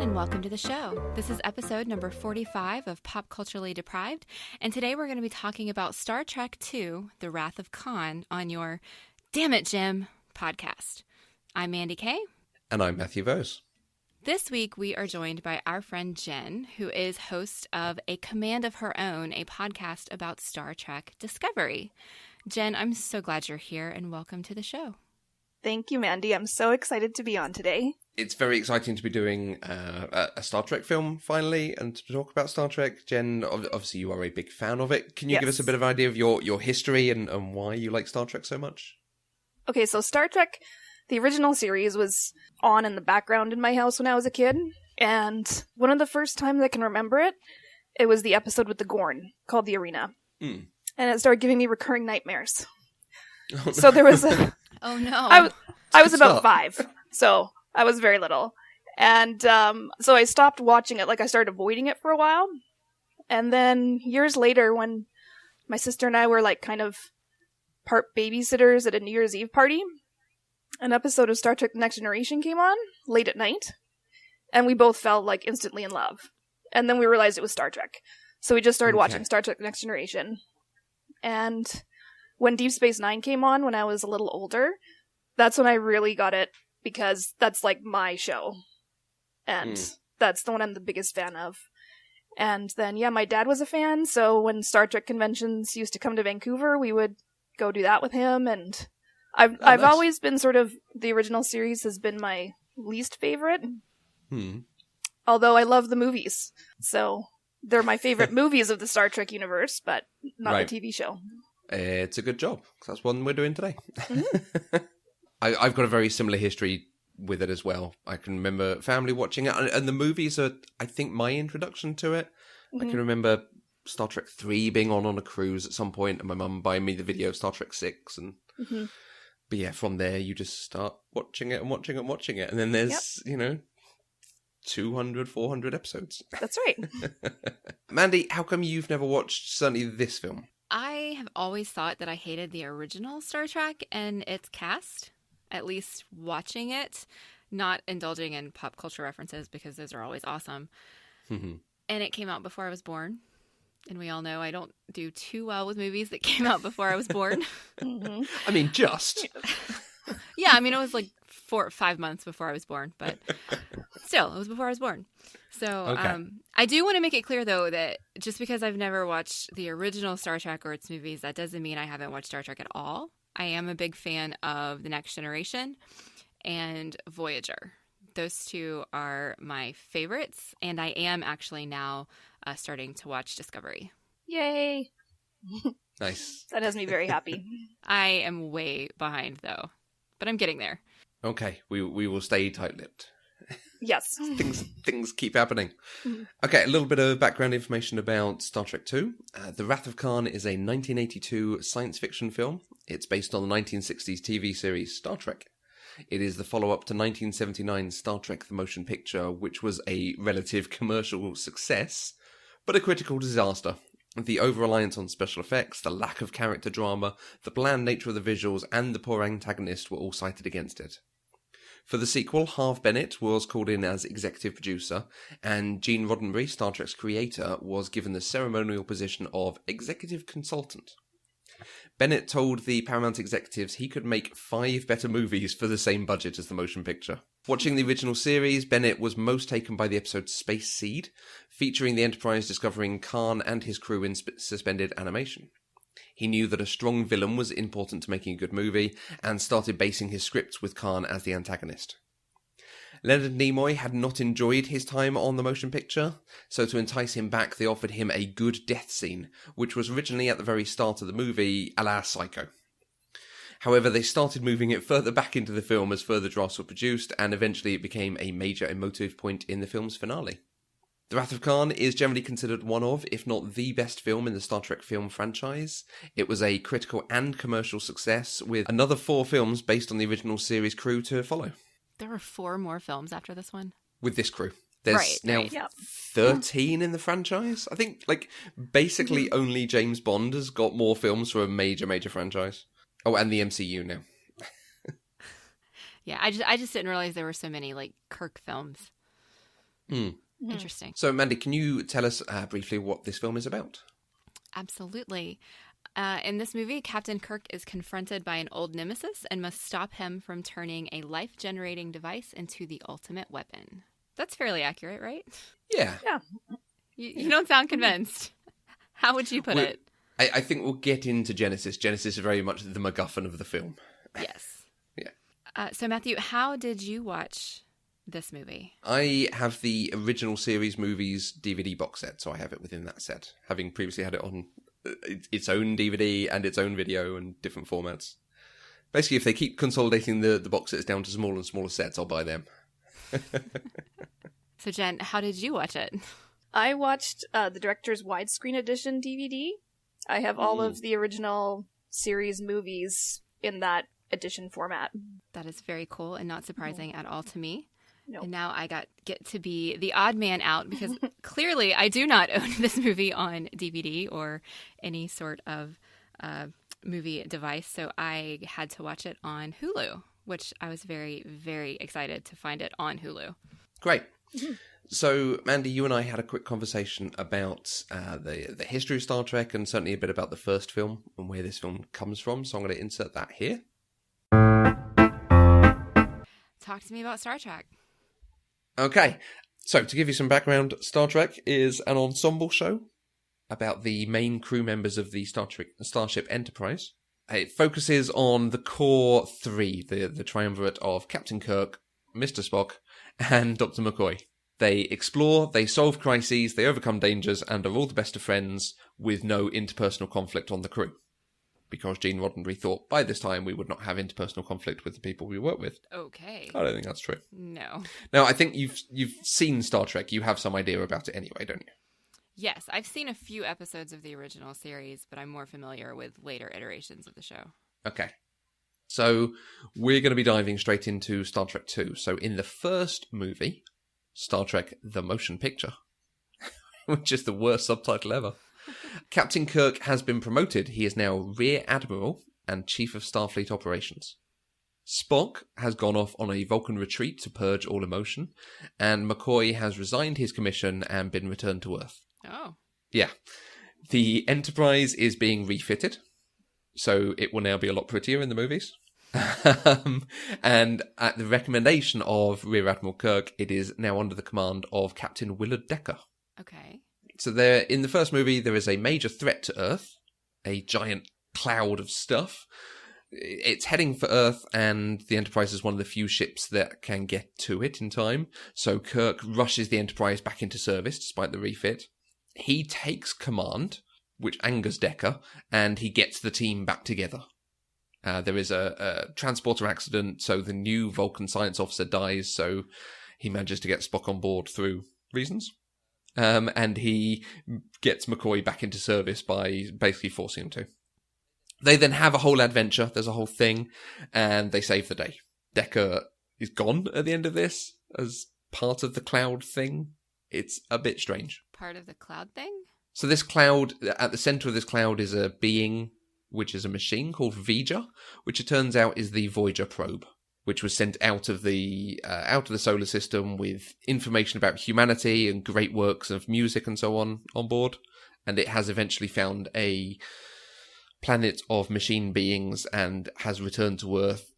Jenn, and welcome to the show. This is episode number 45 of Pop Culturally Deprived, and today we're going to be talking about Star Trek II, The Wrath of Khan, on your Damn It, Jim podcast. I'm Mandi K. And I'm Matthew Vose. This week, we are joined by our friend Jenn, who is host of A Command of Her Own, a podcast about Star Trek Discovery. Jenn, I'm so glad you're here, and welcome to the show. Thank you, Mandi. I'm so excited to be on today. It's very exciting to be doing a Star Trek film, finally, and to talk about Star Trek. Jenn, obviously you are a big fan of it. Can you give us a bit of an idea of your history and why you like Star Trek so much? Okay, so Star Trek, the original series, was on in the background in my house when I was a kid, and one of the first times I can remember it, it was the episode with the Gorn, called The Arena. And it started giving me recurring nightmares. Oh, no. So there was a... Oh, no. I was about 5, so I was very little. And so I stopped watching it, I started avoiding it for a while. And then years later, when my sister and I were kind of part babysitters at a New Year's Eve party, an episode of Star Trek The Next Generation came on late at night, and we both fell instantly in love. And then we realized it was Star Trek. So we just started watching Star Trek The Next Generation. And when Deep Space Nine came on when I was a little older, that's when I really got it, because that's my show. And that's the one I'm the biggest fan of. And then, my dad was a fan, so when Star Trek conventions used to come to Vancouver, we would go do that with him. And I've always been the original series has been my least favorite. Although I love the movies. So they're my favorite movies of the Star Trek universe, but not the TV show. It's a good job, because that's one we're doing today. I've got a very similar history with it as well. I can remember family watching it, and the movies are, I think, my introduction to it. I can remember Star Trek 3 being on a cruise at some point, and my mum buying me the video of Star Trek 6. But yeah, from there, you just start watching it and watching it and watching it. And then there's, 200, 400 episodes. That's right. Mandi, how come you've never watched certainly this film? I have always thought that I hated the original Star Trek and its cast, at least watching it, not indulging in pop culture references because those are always awesome. And it came out before I was born. And we all know I don't do too well with movies that came out before I was born. I mean, just. Yeah, I mean, it was 4 or 5 months before I was born, but still, it was before I was born. So I do want to make it clear, though, that just because I've never watched the original Star Trek or its movies, that doesn't mean I haven't watched Star Trek at all. I am a big fan of The Next Generation and Voyager. Those two are my favorites, and I am actually now starting to watch Discovery. Yay! Nice. That has me very happy. I am way behind, though, but I'm getting there. Okay, we will stay tight-lipped. Yes. Things keep happening. Okay, a little bit of background information about Star Trek II. The Wrath of Khan is a 1982 science fiction film. It's based on the 1960s TV series Star Trek. It is the follow-up to 1979's Star Trek The Motion Picture, which was a relative commercial success, but a critical disaster. The over-reliance on special effects, the lack of character drama, the bland nature of the visuals, and the poor antagonist were all cited against it. For the sequel, Harve Bennett was called in as executive producer, and Gene Roddenberry, Star Trek's creator, was given the ceremonial position of executive consultant. Bennett told the Paramount executives he could make 5 better movies for the same budget as the motion picture. Watching the original series, Bennett was most taken by the episode Space Seed, featuring the Enterprise discovering Khan and his crew in suspended animation. He knew that a strong villain was important to making a good movie, and started basing his scripts with Khan as the antagonist. Leonard Nimoy had not enjoyed his time on the motion picture, so to entice him back they offered him a good death scene, which was originally at the very start of the movie, a la Psycho. However, they started moving it further back into the film as further drafts were produced, and eventually it became a major emotive point in the film's finale. The Wrath of Khan is generally considered one of, if not the best film in the Star Trek film franchise. It was a critical and commercial success, with another 4 films based on the original series crew to follow. There were 4 more films after this one? With this crew. There's now 13 in the franchise. I think, basically only James Bond has got more films for a major, major franchise. Oh, and the MCU now. Yeah, I just didn't realize there were so many, Kirk films. Interesting. So, Mandi, can you tell us briefly what this film is about? Absolutely. In this movie, Captain Kirk is confronted by an old nemesis and must stop him from turning a life-generating device into the ultimate weapon. That's fairly accurate, right? Yeah. You don't sound convinced. How would you put it? I think we'll get into Genesis. Genesis is very much the MacGuffin of the film. Yes. Yeah. So, Matthew, how did you watch this movie? I have the original series movies DVD box set, so I have it within that set, having previously had it on its own DVD and its own video and different formats. Basically, if they keep consolidating the box sets down to smaller and smaller sets, I'll buy them. So, Jen, how did you watch it? I watched the director's widescreen edition DVD. I have all of the original series movies in that edition format. That is very cool and not surprising at all to me. Nope. And now I get to be the odd man out because clearly I do not own this movie on DVD or any sort of movie device. So I had to watch it on Hulu, which I was very, very excited to find it on Hulu. Great. So, Mandi, you and I had a quick conversation about the history of Star Trek and certainly a bit about the first film and where this film comes from. So I'm going to insert that here. Talk to me about Star Trek. Okay, so to give you some background, Star Trek is an ensemble show about the main crew members of the Starship Enterprise. It focuses on the core three, the triumvirate of Captain Kirk, Mr. Spock, and Dr. McCoy. They explore, they solve crises, they overcome dangers, and are all the best of friends with no interpersonal conflict on the crew. Because Gene Roddenberry thought by this time we would not have interpersonal conflict with the people we work with. Okay. I don't think that's true. No. Now, I think you've seen Star Trek. You have some idea about it anyway, don't you? Yes, I've seen a few episodes of the original series, but I'm more familiar with later iterations of the show. Okay. So we're going to be diving straight into Star Trek 2. So in the first movie, Star Trek The Motion Picture, which is the worst subtitle ever, Captain Kirk has been promoted. He is now Rear Admiral and Chief of Starfleet Operations. Spock has gone off on a Vulcan retreat to purge all emotion, and McCoy has resigned his commission and been returned to Earth. Oh. Yeah. The Enterprise is being refitted, so it will now be a lot prettier in the movies. And at the recommendation of Rear Admiral Kirk, it is now under the command of Captain Willard Decker. Okay. So there, in the first movie, there is a major threat to Earth, a giant cloud of stuff. It's heading for Earth, and the Enterprise is one of the few ships that can get to it in time. So Kirk rushes the Enterprise back into service, despite the refit. He takes command, which angers Decker, and he gets the team back together. There is a transporter accident, so the new Vulcan science officer dies, so he manages to get Spock on board through reasons. And he gets McCoy back into service by basically forcing him to. They then have a whole adventure, there's a whole thing, and they save the day. Decker is gone at the end of this as part of the cloud thing. It's a bit strange. Part of the cloud thing? So this cloud, at the centre of this cloud is a being, which is a machine called V'Ger, which it turns out is the Voyager probe, which was sent out of the solar system with information about humanity and great works of music and so on board. And it has eventually found a planet of machine beings and has returned to Earth,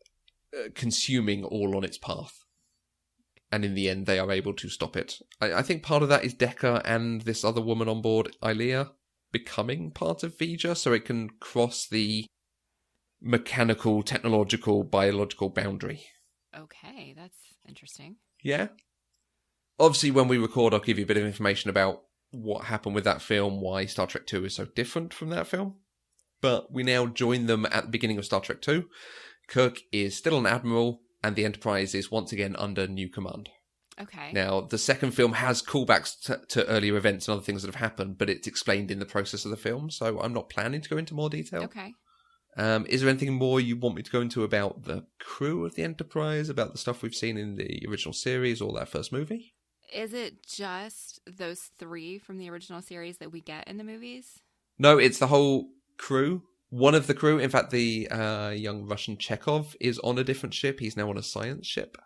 consuming all on its path. And in the end, they are able to stop it. I think part of that is Decker and this other woman on board, Ilea, becoming part of V'Ger, so it can cross the mechanical, technological, biological boundary. Okay, that's interesting. Yeah. Obviously, when we record, I'll give you a bit of information about what happened with that film, why Star Trek 2 is so different from that film. But we now join them at the beginning of Star Trek 2. Kirk is still an admiral, and the Enterprise is once again under new command. Okay. Now, the second film has callbacks to earlier events and other things that have happened, but it's explained in the process of the film, so I'm not planning to go into more detail. Okay. Is there anything more you want me to go into about the crew of the Enterprise, about the stuff we've seen in the original series or that first movie? Is it just those three from the original series that we get in the movies? No, it's the whole crew. One of the crew, in fact, the young Russian Chekhov, is on a different ship. He's now on a science ship.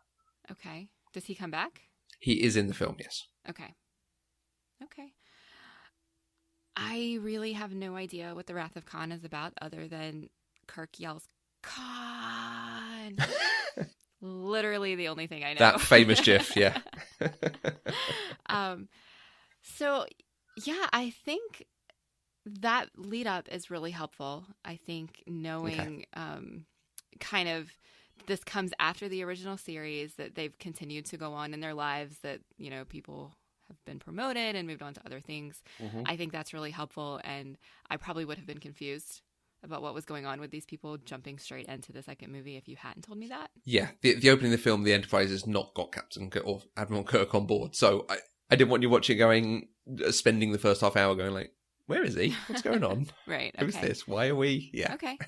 Okay. Does he come back? He is in the film, yes. Okay. I really have no idea what the Wrath of Khan is about other than Kirk yells, Khan! Literally the only thing I know. That famous GIF, yeah. So, yeah, I think that lead up is really helpful. I think knowing kind of this comes after the original series, that they've continued to go on in their lives, that, you know, people have been promoted and moved on to other things. Mm-hmm. I think that's really helpful, and I probably would have been confused about what was going on with these people jumping straight into the second movie if you hadn't told me that. Yeah, the opening of the film, the Enterprise has not got Captain Kirk or Admiral Kirk on board, so I didn't want you watching going, spending the first half hour going like, where is he? What's going on? Right. Who's this? Why are we? Yeah. Okay.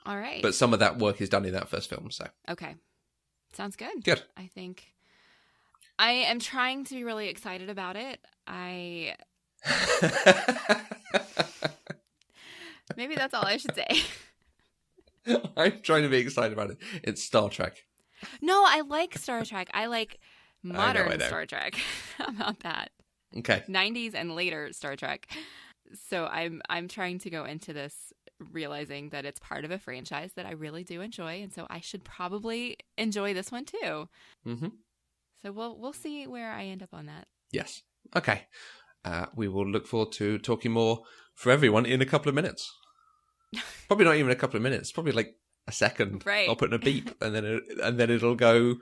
All right. But some of that work is done in that first film, so. Okay. Sounds good. Good. I think I am trying to be really excited about it. Maybe that's all I should say. I'm trying to be excited about it. It's Star Trek. No, I like Star Trek. I like modern I know. Star Trek. How about that? Okay. 90s and later Star Trek. So I'm trying to go into this realizing that it's part of a franchise that I really do enjoy, and so I should probably enjoy this one too. Mm-hmm. So we'll see where I end up on that. Yes. Okay. We will look forward to talking more for everyone in a couple of minutes. Probably not even a couple of minutes. Probably like a second. Right. I'll put in a beep, and then it'll go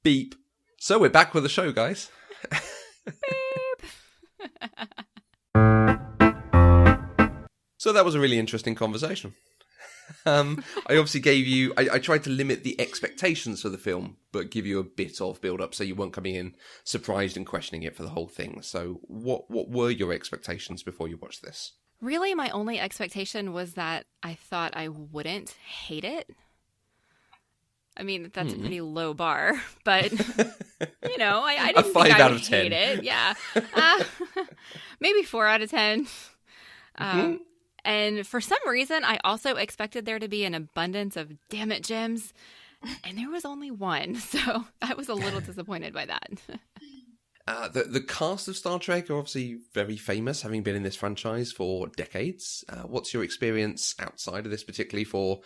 beep. So we're back with the show, guys. Beep. So that was a really interesting conversation. I obviously gave you... I tried to limit the expectations for the film, but give you a bit of build-up so you weren't coming in surprised and questioning it for the whole thing. So what were your expectations before you watched this? Really, my only expectation was that I thought I wouldn't hate it. I mean, that's a pretty low bar, but, you know, I didn't think I would hate it. Yeah. Maybe 4 out of 10. And for some reason, I also expected there to be an abundance of damn it gems, and there was only one. So I was a little disappointed by that. The cast of Star Trek are obviously very famous, having been in this franchise for decades. What's your experience outside of this, particularly for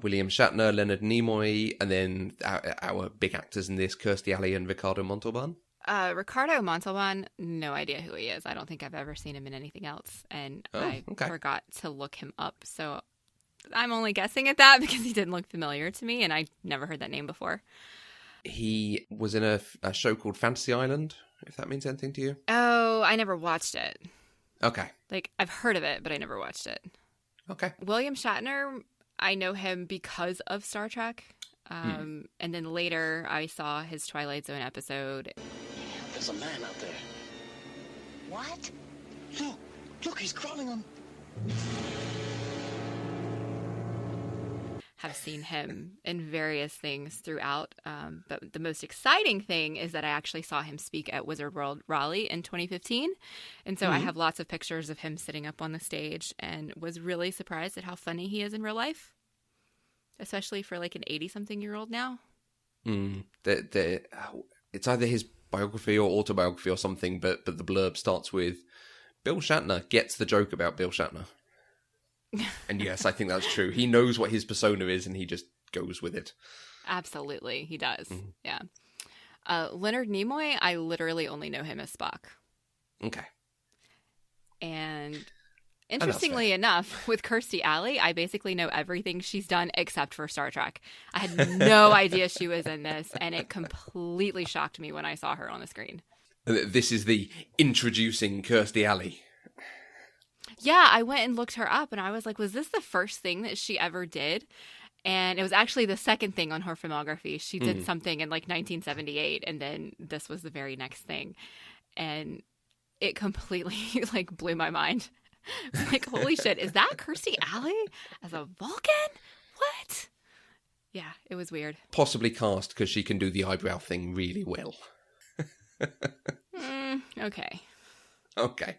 William Shatner, Leonard Nimoy, and then our big actors in this, Kirstie Alley and Ricardo Montalban? Ricardo Montalban, no idea who he is. I don't think I've ever seen him in anything else, and I forgot to look him up. So I'm only guessing at that because he didn't look familiar to me, and I never heard that name before. He was in a show called Fantasy Island, if that means anything to you. Oh, I never watched it. Okay. Like, I've heard of it, but I never watched it. Okay. William Shatner, I know him because of Star Trek. And then later I saw his Twilight Zone episode. There's a man out there. What? Look, he's crawling on... Have seen him in various things throughout. But the most exciting thing is that I actually saw him speak at Wizard World Raleigh in 2015. And so I have lots of pictures of him sitting up on the stage and was really surprised at how funny he is in real life. Especially for like an 80-something-year-old now. It's either his biography or autobiography or something, but the blurb starts with, Bill Shatner gets the joke about Bill Shatner. And yes, I think that's true. He knows what his persona is and he just goes with it. Absolutely, he does. Yeah. Leonard Nimoy, I literally only know him as Spock. Okay. And... interestingly enough, with Kirstie Alley, I basically know everything she's done except for Star Trek. I had no idea she was in this, and it completely shocked me when I saw her on the screen. This is the introducing Kirstie Alley. Yeah, I went and looked her up, and I was like, was this the first thing that she ever did? And it was actually the second thing on her filmography. She did something in like 1978, and then this was the very next thing. And it completely like blew my mind. Like, holy shit, is that Kirstie Alley as a Vulcan? What? Yeah, it was weird. Possibly cast because she can do the eyebrow thing really well. Okay. Okay.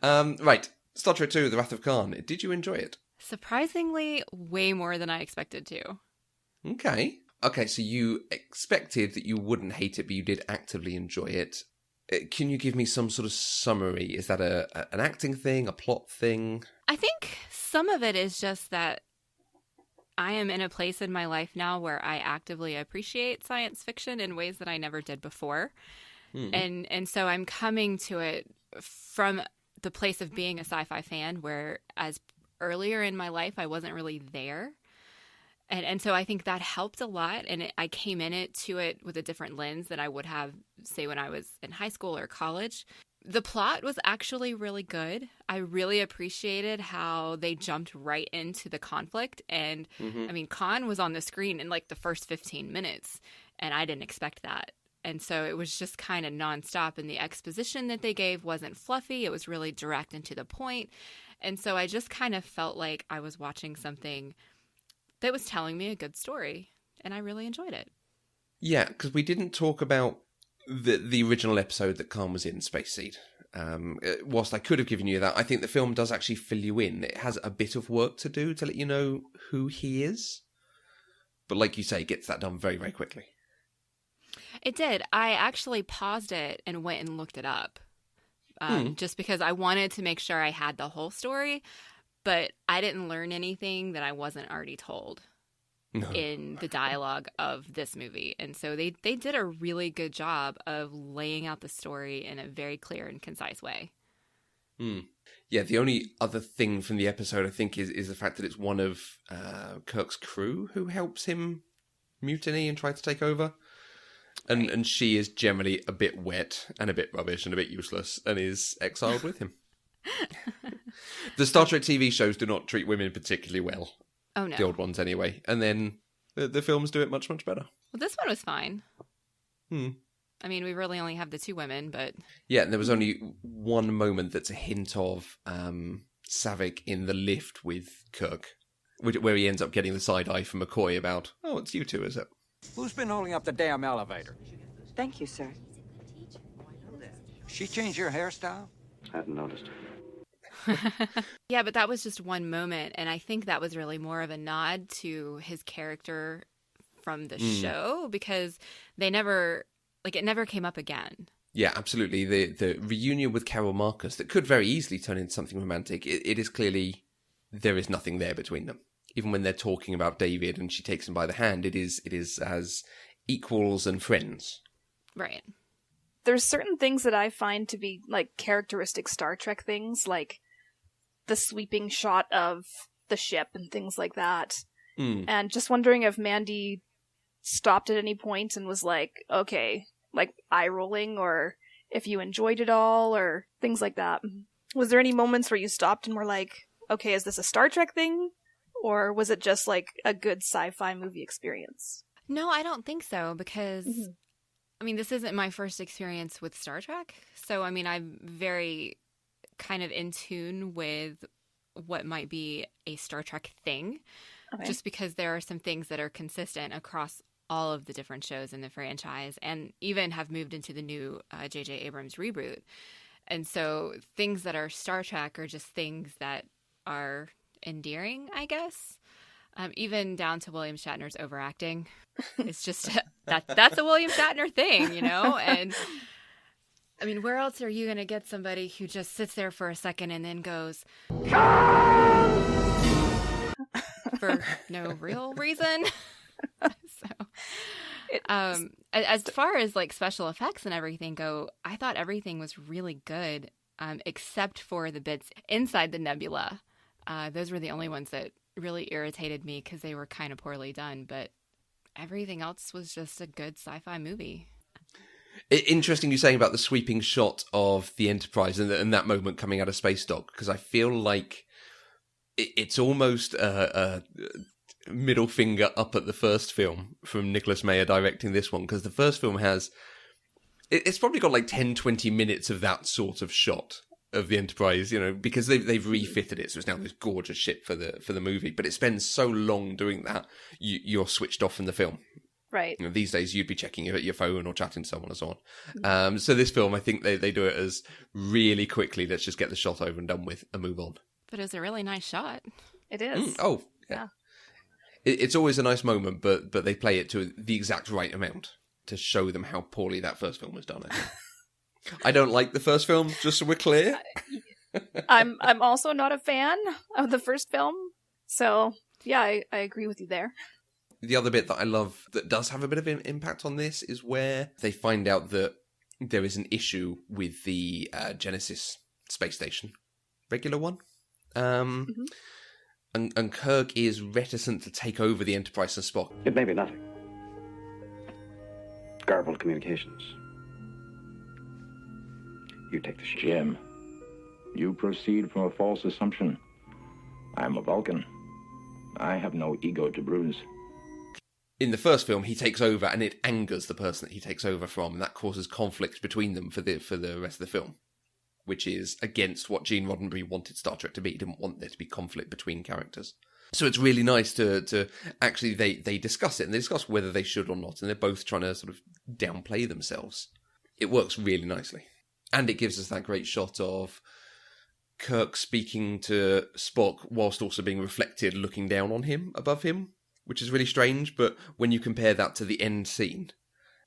Right. Star Trek 2, The Wrath of Khan. Did you enjoy it? Surprisingly, way more than I expected to. Okay. Okay, so you expected that you wouldn't hate it, but you did actively enjoy it. Can you give me some sort of summary? Is that an acting thing, a plot thing? I think some of it is just that I am in a place in my life now where I actively appreciate science fiction in ways that I never did before. And so I'm coming to it from the place of being a sci-fi fan, where as earlier in my life, I wasn't really there. And so I think that helped a lot. And I came to it with a different lens than I would have, say, when I was in high school or college. The plot was actually really good. I really appreciated how they jumped right into the conflict. And I mean, Khan was on the screen in like the first 15 minutes, and I didn't expect that. And so it was just kind of nonstop. And the exposition that they gave wasn't fluffy. It was really direct and to the point. And so I just kind of felt like I was watching something that was telling me a good story. And I really enjoyed it. Yeah, because we didn't talk about the original episode that Khan was in, Space Seed. Whilst I could have given you that, I think the film does actually fill you in. It has a bit of work to do to let you know who he is. But like you say, it gets that done very, very quickly. It did. I actually paused it and went and looked it up. Just because I wanted to make sure I had the whole story. But I didn't learn anything that I wasn't already told in the dialogue of this movie. And so they did a really good job of laying out the story in a very clear and concise way. Yeah, the only other thing from the episode, I think, is the fact that it's one of Kirk's crew who helps him mutiny and try to take over. And she is generally a bit wet and a bit rubbish and a bit useless and is exiled with him. The Star Trek TV shows do not treat women particularly well. Oh, no. The old ones, anyway. And then the films do it much, much better. Well, this one was fine. I mean, we really only have the two women, but... Yeah, and there was only one moment that's a hint of Savick in the lift with Kirk, where he ends up getting the side eye from McCoy about, oh, it's you two, is it? Who's been holding up the damn elevator? Thank you, sir. She changed your hairstyle? I hadn't noticed. Yeah, but that was just one moment, and I think that was really more of a nod to his character from the show, because they never, it never came up again. Yeah, absolutely. The reunion with Carol Marcus that could very easily turn into something romantic. It is clearly, there is nothing there between them. Even when they're talking about David and she takes him by the hand, it is as equals and friends. Right. There's certain things that I find to be characteristic Star Trek things, like the sweeping shot of the ship and things like that. And just wondering if Mandi stopped at any point and was like, okay, eye rolling, or if you enjoyed it all, or things like that. Was there any moments where you stopped and were like, okay, is this a Star Trek thing? Or was it just a good sci-fi movie experience? No, I don't think so, because, I mean, this isn't my first experience with Star Trek. So, I mean, I'm very kind of in tune with what might be a Star Trek thing, just because there are some things that are consistent across all of the different shows in the franchise, and even have moved into the new J.J. Abrams reboot. And so things that are Star Trek are just things that are endearing, I guess. Even down to William Shatner's overacting. It's just that's a William Shatner thing, you know? And I mean, where else are you going to get somebody who just sits there for a second and then goes, for no real reason? So, as far as special effects and everything go, I thought everything was really good, except for the bits inside the nebula. Those were the only ones that really irritated me because they were kind of poorly done, but everything else was just a good sci-fi movie. Interesting you saying about the sweeping shot of the Enterprise and that moment coming out of Space Dock, because I feel like it's almost a middle finger up at the first film from Nicholas Meyer directing this one, because the first film it's probably got 10-20 minutes of that sort of shot of the Enterprise, because they've refitted it, so it's now this gorgeous ship for the movie. But it spends so long doing that, you're switched off from the film. Right. These days, you'd be checking your phone or chatting to someone and so on. So this film, I think they do it as really quickly. Let's just get the shot over and done with and move on. But it's a really nice shot. It is. Oh, yeah. It's always a nice moment, but they play it to the exact right amount to show them how poorly that first film was done, I think. I don't like the first film, just so we're clear. I'm also not a fan of the first film. So, yeah, I agree with you there. The other bit that I love that does have a bit of an impact on this is where they find out that there is an issue with the Genesis space station. Regular one. And Kirk is reticent to take over the Enterprise and Spock. It may be nothing. Garbled communications. You take the ship. Jim, you proceed from a false assumption. I'm a Vulcan. I have no ego to bruise. In the first film, he takes over, and it angers the person that he takes over from, and that causes conflict between them for the rest of the film, which is against what Gene Roddenberry wanted Star Trek to be. He didn't want there to be conflict between characters. So it's really nice to actually, they discuss it, and they discuss whether they should or not, and they're both trying to sort of downplay themselves. It works really nicely. And it gives us that great shot of Kirk speaking to Spock whilst also being reflected, looking down on him, above him, which is really strange, but when you compare that to the end scene,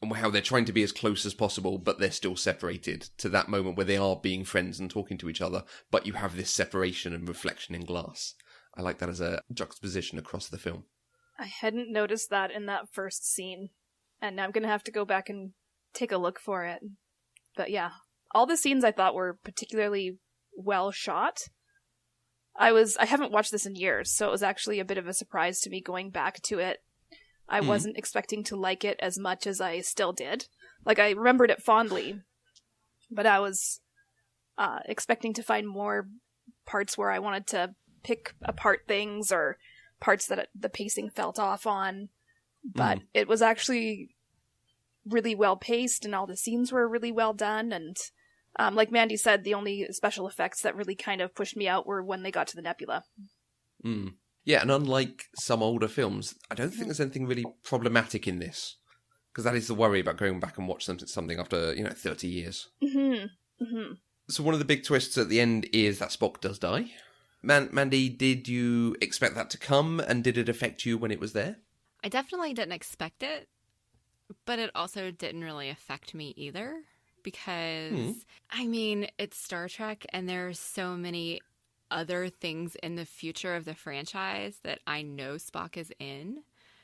and how they're trying to be as close as possible, but they're still separated, to that moment where they are being friends and talking to each other, but you have this separation and reflection in glass. I like that as a juxtaposition across the film. I hadn't noticed that in that first scene, and I'm going to have to go back and take a look for it. But yeah, all the scenes I thought were particularly well shot. I haven't watched this in years, so it was actually a bit of a surprise to me going back to it. I wasn't expecting to like it as much as I still did. Like, I remembered it fondly, but I was expecting to find more parts where I wanted to pick apart things or parts that the pacing felt off on. But it was actually really well paced, and all the scenes were really well done, and like Mandi said, the only special effects that really kind of pushed me out were when they got to the nebula. Yeah, and unlike some older films, I don't think there's anything really problematic in this. Because that is the worry about going back and watching something after, 30 years. So one of the big twists at the end is that Spock does die. Mandi, did you expect that to come, and did it affect you when it was there? I definitely didn't expect it, but it also didn't really affect me either. Because, it's Star Trek, and there are so many other things in the future of the franchise that I know Spock is in.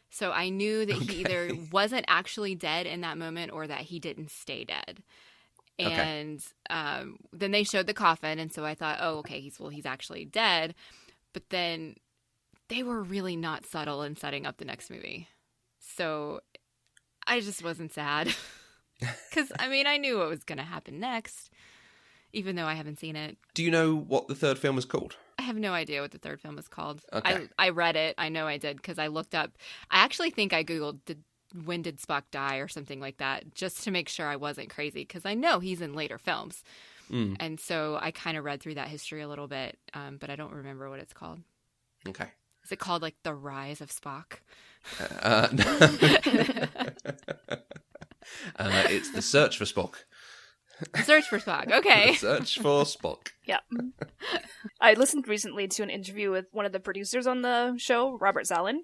So I knew that he either wasn't actually dead in that moment or that he didn't stay dead. And then they showed the coffin, and so I thought, oh, okay, he's actually dead. But then they were really not subtle in setting up the next movie. So I just wasn't sad. Because, I knew what was going to happen next, even though I haven't seen it. Do you know what the third film was called? I have no idea what the third film was called. Okay. I read it. I know I did, because I looked up. I actually think I Googled, when did Spock die or something like that, just to make sure I wasn't crazy, because I know he's in later films. And so I kind of read through that history a little bit, but I don't remember what it's called. Okay. Is it called, like, The Rise of Spock? It's The Search for Spock. Search for Spock, okay. The Search for Spock. Yeah. I listened recently to an interview with one of the producers on the show, Robert Zalin.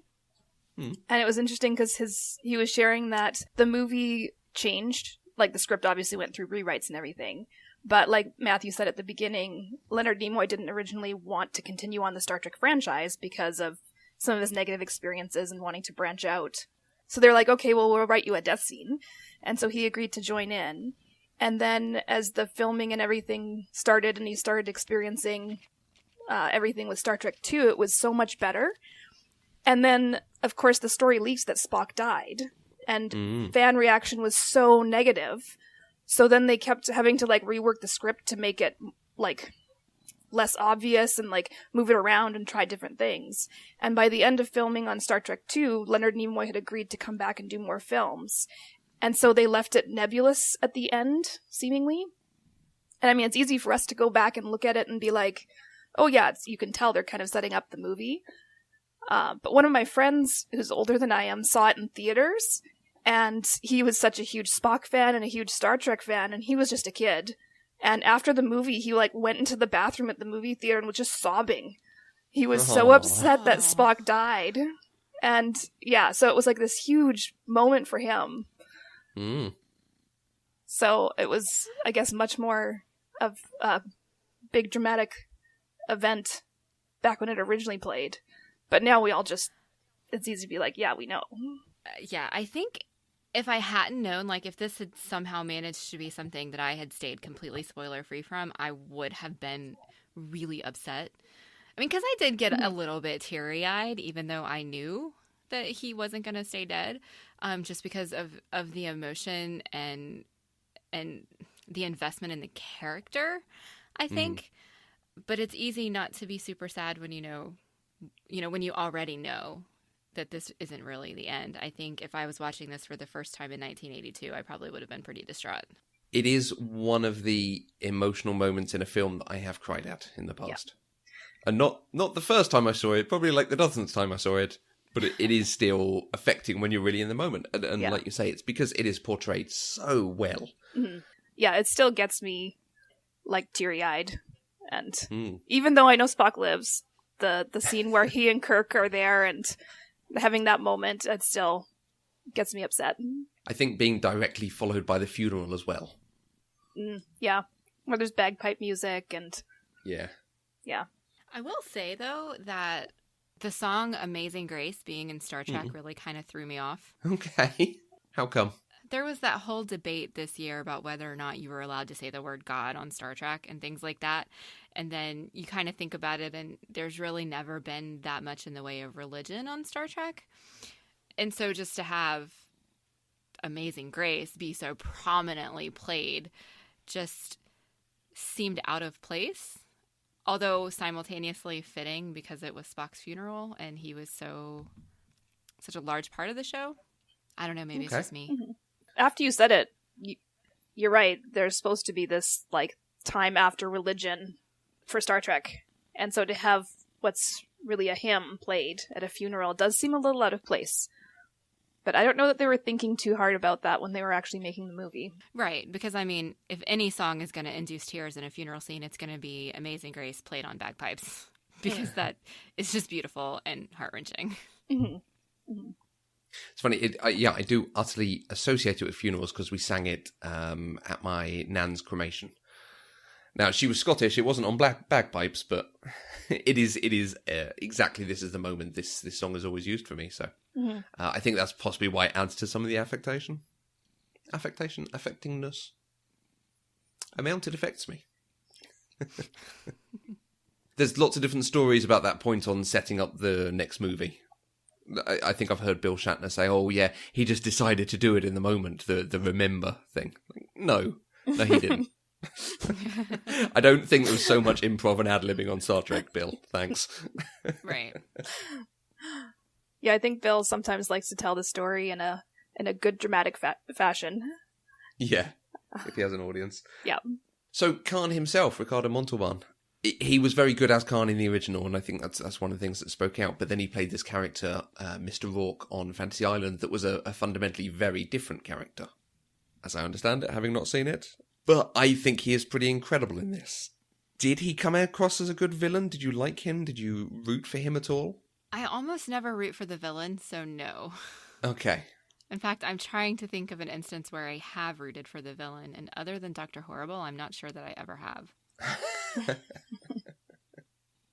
And it was interesting because he was sharing that the movie changed. Like, the script obviously went through rewrites and everything. But like Matthew said at the beginning, Leonard Nimoy didn't originally want to continue on the Star Trek franchise because of some of his negative experiences and wanting to branch out. So they're like, okay, well, we'll write you a death scene. And so he agreed to join in. And then as the filming and everything started and he started experiencing everything with Star Trek 2, it was so much better. And then, of course, the story leaks that Spock died. And fan reaction was so negative. So then they kept having to, like, rework the script to make it, like, less obvious and, like, move it around and try different things. And by the end of filming on Star Trek 2, Leonard Nimoy had agreed to come back and do more films. And so they left it nebulous at the end, seemingly. And it's easy for us to go back and look at it and be like, oh yeah, you can tell they're kind of setting up the movie. But one of my friends, who's older than I am, saw it in theaters, and he was such a huge Spock fan and a huge Star Trek fan, and he was just a kid. And after the movie, he, like, went into the bathroom at the movie theater and was just sobbing. He was so upset that Spock died. And, yeah, so it was, like, this huge moment for him. So it was, I guess, much more of a big dramatic event back when it originally played. But now we all just, it's easy to be like, yeah, we know. Yeah, I think if I hadn't known, like if this had somehow managed to be something that I had stayed completely spoiler free from, I would have been really upset. I mean, because I did get a little bit teary eyed, even though I knew that he wasn't going to stay dead, just because of the emotion and the investment in the character, I think. But it's easy not to be super sad when you know, when you already know that this isn't really the end. I think if I was watching this for the first time in 1982, I probably would have been pretty distraught. It is one of the emotional moments in a film that I have cried at in the past. Yeah. And not the first time I saw it, probably like the dozenth time I saw it, but it is still affecting when you're really in the moment. And like you say, it's because it is portrayed so well. Mm-hmm. Yeah, it still gets me like teary-eyed. And even though I know Spock lives, the scene where he and Kirk are there and having that moment, it still gets me upset. I think being directly followed by the funeral as well. Yeah, where there's bagpipe music and... Yeah. I will say, though, that the song Amazing Grace being in Star Trek really kind of threw me off. Okay. How come? There was that whole debate this year about whether or not you were allowed to say the word God on Star Trek and things like that. And then you kind of think about it, and there's really never been that much in the way of religion on Star Trek. And so just to have Amazing Grace be so prominently played just seemed out of place. Although simultaneously fitting because it was Spock's funeral and he was such a large part of the show. I don't know, maybe it's just me. Mm-hmm. After you said it, you're right. There's supposed to be this like time after religion for Star Trek. And so to have what's really a hymn played at a funeral does seem a little out of place. But I don't know that they were thinking too hard about that when they were actually making the movie. Right, because I mean, if any song is going to induce tears in a funeral scene, it's going to be Amazing Grace played on bagpipes. Because that is just beautiful and heart-wrenching. Mm-hmm. Mm-hmm. It's funny, I do utterly associate it with funerals because we sang it at my nan's cremation. Now, she was Scottish, it wasn't on bagpipes, but it is exactly this is the moment this song is always used for me, so I think that's possibly why it adds to some of the affectingness. Amount it affects me. There's lots of different stories about that point on setting up the next movie. I think I've heard Bill Shatner say, oh yeah, he just decided to do it in the moment, the remember thing. No, he didn't. I don't think there was so much improv and ad-libbing on Star Trek, Bill. Thanks. Right. Yeah, I think Bill sometimes likes to tell the story in a good dramatic fashion. Yeah, if he has an audience. Yeah. So Khan himself, Ricardo Montalban, he was very good as Khan in the original, and I think that's one of the things that spoke out. But then he played this character, Mr. Rourke, on Fantasy Island, that was a fundamentally very different character, as I understand it, having not seen it. But I think he is pretty incredible in this. Did he come across as a good villain? Did you like him? Did you root for him at all? I almost never root for the villain, so no. Okay. In fact, I'm trying to think of an instance where I have rooted for the villain, and other than Dr. Horrible, I'm not sure that I ever have.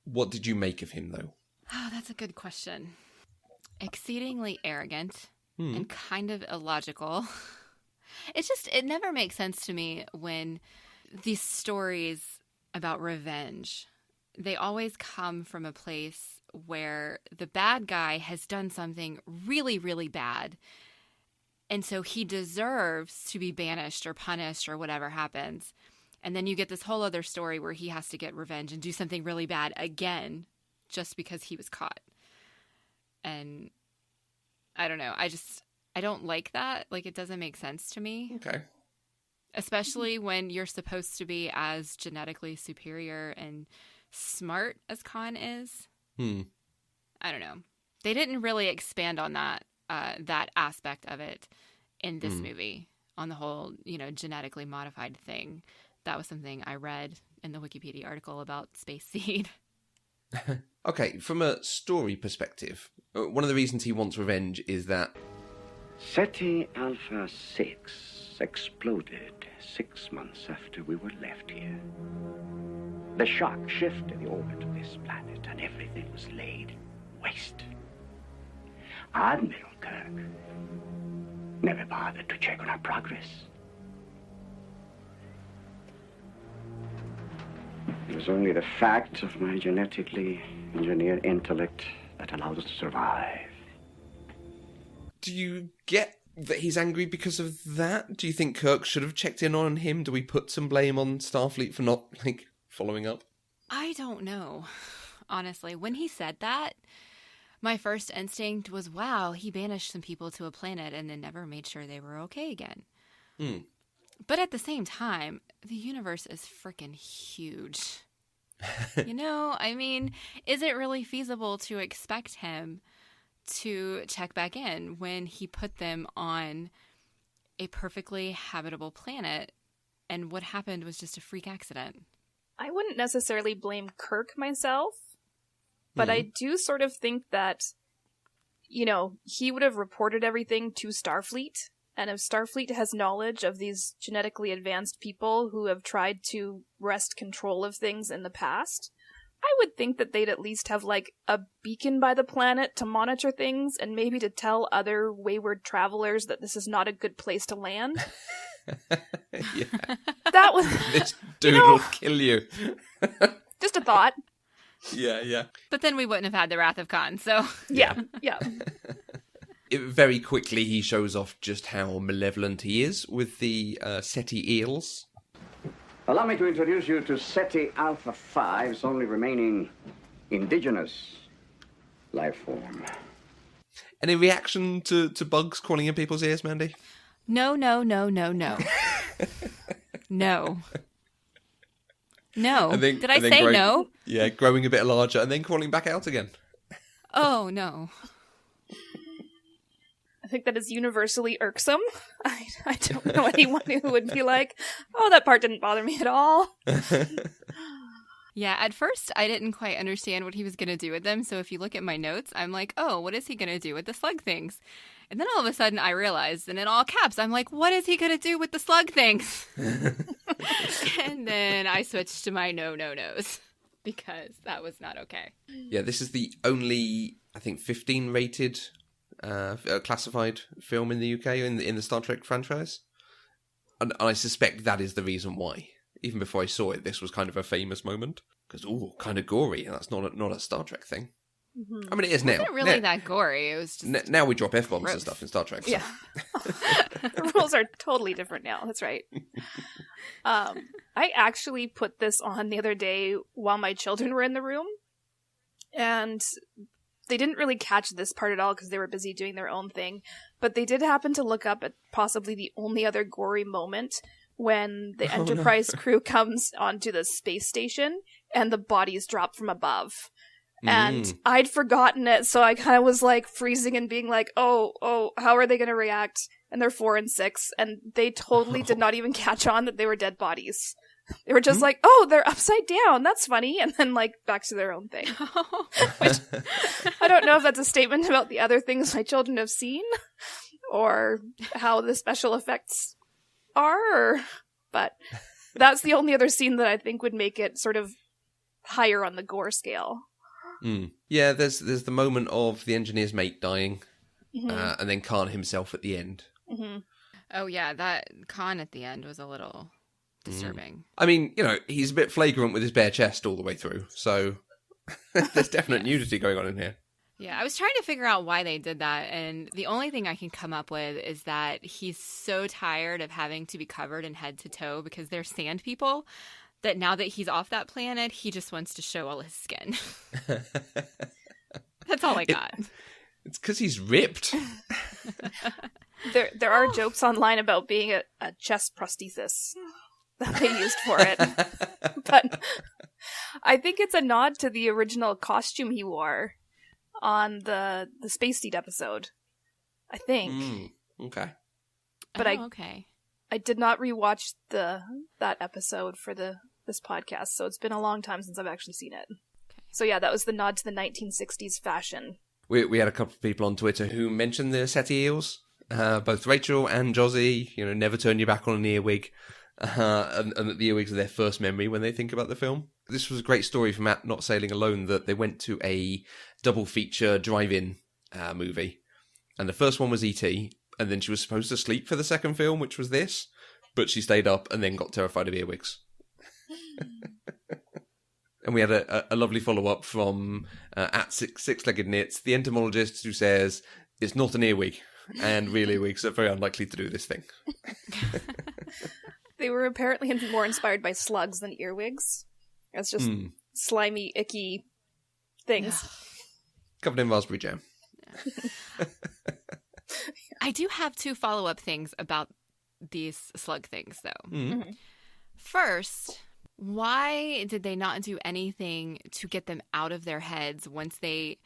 What did you make of him, though? Oh, that's a good question. Exceedingly arrogant and kind of illogical. It never makes sense to me when these stories about revenge, they always come from a place where the bad guy has done something really, really bad. And so he deserves to be banished or punished or whatever happens. And then you get this whole other story where he has to get revenge and do something really bad again just because he was caught. And I don't know. I don't like that. Like, it doesn't make sense to me. Okay. Especially when you're supposed to be as genetically superior and smart as Khan is. I don't know. They didn't really expand on that aspect of it in this movie, on the whole, genetically modified thing. That was something I read in the Wikipedia article about Space Seed. Okay, from a story perspective, one of the reasons he wants revenge is that SETI Alpha 6 exploded 6 months after we were left here. The shock shifted the orbit of this planet, and everything was laid waste. Admiral Kirk never bothered to check on our progress. It was only the fact of my genetically engineered intellect that allowed us to survive. Do you get that he's angry because of that? Do you think Kirk should have checked in on him? Do we put some blame on Starfleet for not, following up? I don't know. Honestly, when he said that, my first instinct was, wow, he banished some people to a planet and then never made sure they were okay again. But at the same time, the universe is freaking huge. Is it really feasible to expect him to check back in when he put them on a perfectly habitable planet and what happened was just a freak accident? I wouldn't necessarily blame Kirk myself, but I do sort of think that, he would have reported everything to Starfleet. And if Starfleet has knowledge of these genetically advanced people who have tried to wrest control of things in the past, I would think that they'd at least have, a beacon by the planet to monitor things and maybe to tell other wayward travelers that this is not a good place to land. Yeah. That was... This dude will kill you. Just a thought. Yeah. But then we wouldn't have had the Wrath of Khan, so... Yeah. Very quickly, he shows off just how malevolent he is with the SETI eels. Allow me to introduce you to SETI Alpha 5's only remaining indigenous life form. Any reaction to bugs crawling in people's ears, Mandy? No. No. Did I say no? Yeah, growing a bit larger and then crawling back out again. Oh, no. I think that is universally irksome. I don't know anyone who would be like, oh, that part didn't bother me at all. Yeah, at first I didn't quite understand what he was going to do with them. So if you look at my notes, I'm like, oh, what is he going to do with the slug things? And then all of a sudden I realized, and in all caps, I'm like, what is he going to do with the slug things? And then I switched to my no-no-nos because that was not okay. Yeah, this is the only, I think, 15 rated classified film in the UK in the Star Trek franchise. And I suspect that is the reason why. Even before I saw it, this was kind of a famous moment. Because, kind of gory, and that's not a Star Trek thing. Mm-hmm. I mean, it is now. It wasn't really that gory. It was just... Now we drop F-bombs and stuff in Star Trek. So. Yeah. The rules are totally different now. That's right. I actually put this on the other day while my children were in the room. And they didn't really catch this part at all because they were busy doing their own thing. But they did happen to look up at possibly the only other gory moment when the Enterprise crew comes onto the space station and the bodies drop from above. And I'd forgotten it, so I kind of was freezing and being like, oh, how are they going to react? And they're 4 and 6, and they totally did not even catch on that they were dead bodies. They were just like, oh, they're upside down, that's funny, and then back to their own thing. Which, I don't know if that's a statement about the other things my children have seen, or how the special effects are, but that's the only other scene that I think would make it sort of higher on the gore scale. Yeah, there's the moment of the engineer's mate dying, and then Khan himself at the end. Mm-hmm. Oh yeah, that Khan at the end was a little disturbing. I mean, he's a bit flagrant with his bare chest all the way through, so there's definite nudity going on in here. Yeah, I was trying to figure out why they did that, and the only thing I can come up with is that he's so tired of having to be covered in head to toe because they're sand people, that now that he's off that planet, he just wants to show all his skin. That's all I got. It's because he's ripped. There are jokes online about being a chest prosthesis that they used for it. But I think it's a nod to the original costume he wore on the Space Seed episode. I think. Okay. But I did not rewatch that episode for this podcast, so it's been a long time since I've actually seen it. Okay. So yeah, that was the nod to the 1960s fashion. We had a couple of people on Twitter who mentioned the SETI eels, Both Rachel and Josie, never turn your back on an earwig. And that the earwigs are their first memory when they think about the film. This was a great story from Matt Not Sailing Alone, that they went to a double feature drive-in movie. And the first one was E.T., and then she was supposed to sleep for the second film, which was this, but she stayed up and then got terrified of earwigs. And we had a lovely follow-up from at Six-Legged Knits, the entomologist, who says, it's not an earwig, and real earwigs are very unlikely to do this thing. They were apparently more inspired by slugs than earwigs. It's just slimy, icky things. Covered in raspberry jam. I do have 2 follow-up things about these slug things, though. Mm-hmm. First, why did they not do anything to get them out of their heads once they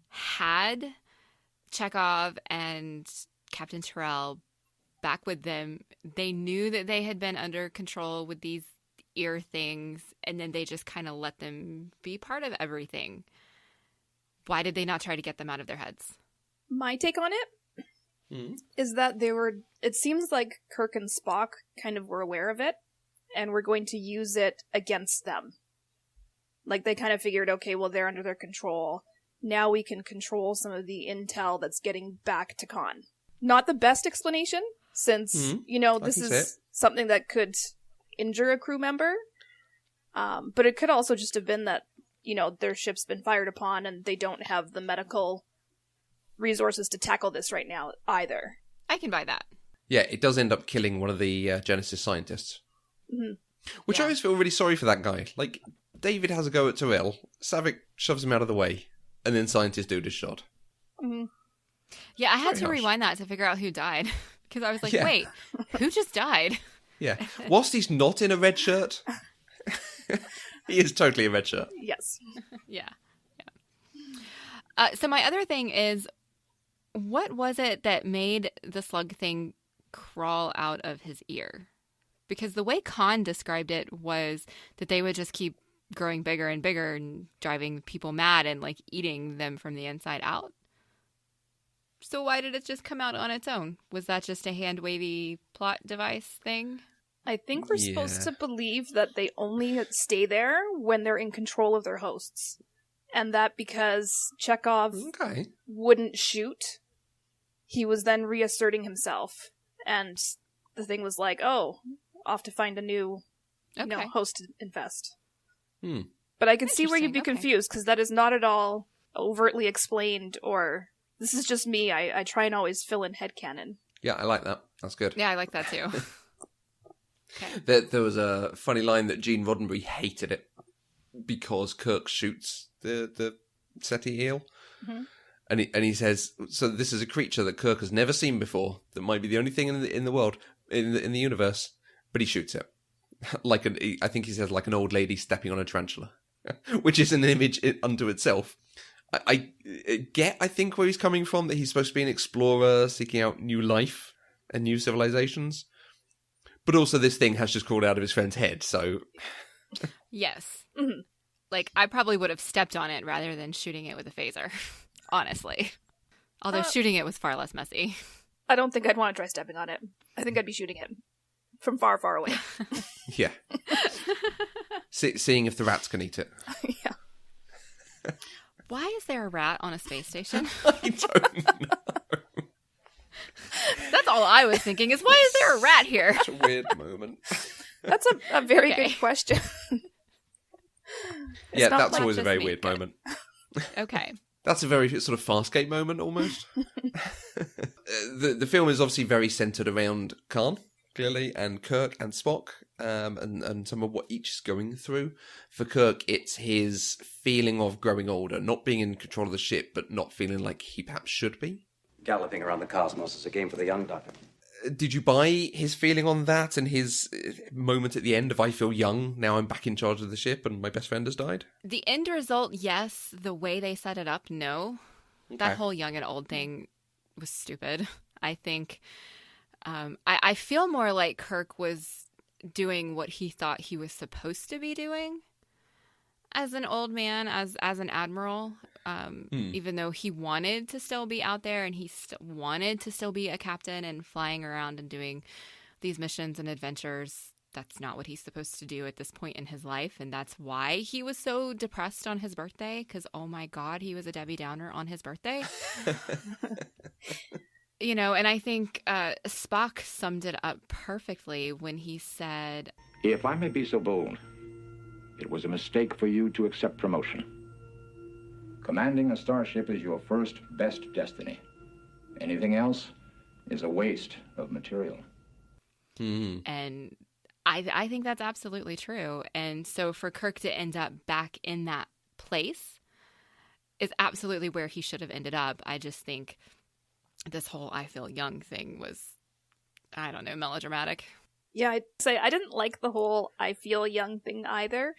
had Chekhov and Captain Terrell back with them? They knew that they had been under control with these ear things, and then they just kind of let them be part of everything. Why did they not try to get them out of their heads? My take on it is that it seems like Kirk and Spock kind of were aware of it and were going to use it against them. Like, they kind of figured, okay, well, they're under their control. Now we can control some of the intel that's getting back to Khan. Not the best explanation, since, this is something that could injure a crew member. But it could also just have been that, their ship's been fired upon and they don't have the medical resources to tackle this right now either. I can buy that. Yeah, it does end up killing one of the Genesis scientists. Mm-hmm. Which I always feel really sorry for that guy. Like, David has a go at Terrell, Saavik shoves him out of the way, and then scientist dude is shot. Mm-hmm. Yeah, I had to harsh. rewind that to figure out who died. Because I was like, wait, who just died? Yeah. Whilst he's not in a red shirt, he is totally a red shirt. Yes. Yeah. So my other thing is, what was it that made the slug thing crawl out of his ear? Because the way Khan described it was that they would just keep growing bigger and bigger and driving people mad and, like, eating them from the inside out. So why did it just come out on its own? Was that just a hand-wavy plot device thing? I think we're supposed to believe that they only stay there when they're in control of their hosts. And that because Chekhov wouldn't shoot, he was then reasserting himself. And the thing was like, oh, off to find a new host to infest. But I can see where you'd be confused, because that is not at all overtly explained, or this is just me. I try and always fill in headcanon. Yeah, I like that. That's good. Yeah, I like that too. There was a funny line that Gene Roddenberry hated it because Kirk shoots the SETI eel. Mm-hmm. And he says, so this is a creature that Kirk has never seen before, that might be the only thing in the world, in the universe, but he shoots it. I think he says, like an old lady stepping on a tarantula, which is an image unto itself. I think where he's coming from, that he's supposed to be an explorer seeking out new life and new civilizations. But also this thing has just crawled out of his friend's head, so... Yes. Mm-hmm. Like, I probably would have stepped on it rather than shooting it with a phaser, honestly. Although shooting it was far less messy. I don't think I'd want to try stepping on it. I think I'd be shooting it from far, far away. Yeah. Seeing if the rats can eat it. Yeah. Why is there a rat on a space station? I don't know. That's all I was thinking, is why is there a rat here? Such a weird moment. That's a very good question. Yeah, that's like always a just very me. weird moment. Okay. That's a very sort of Farscape moment, almost. The film is obviously very centred around Khan, clearly, and Kirk and Spock, and some of what each is going through. For Kirk, it's his feeling of growing older, not being in control of the ship, but not feeling like he perhaps should be. Galloping around the cosmos is a game for the young, Doctor. Did you buy his feeling on that and his moment at the end of I feel young, now I'm back in charge of the ship and my best friend has died? The end result, yes. The way they set it up, no. Okay. That whole young and old thing was stupid. I think I feel more like Kirk was doing what he thought he was supposed to be doing as an old man, as an admiral. even though he wanted to still be out there and he wanted to still be a captain and flying around and doing these missions and adventures. That's not what he's supposed to do at this point in his life. And that's why he was so depressed on his birthday. Because, oh my God, he was a Debbie Downer on his birthday. And I think Spock summed it up perfectly when he said, If I may be so bold, it was a mistake for you to accept promotion. Commanding a starship is your first best destiny. Anything else is a waste of material. And I think that's absolutely true. And so for Kirk to end up back in that place is absolutely where he should have ended up. I just think this whole I feel young thing was, I don't know, melodramatic. Yeah, I'd say I didn't like the whole I feel young thing either.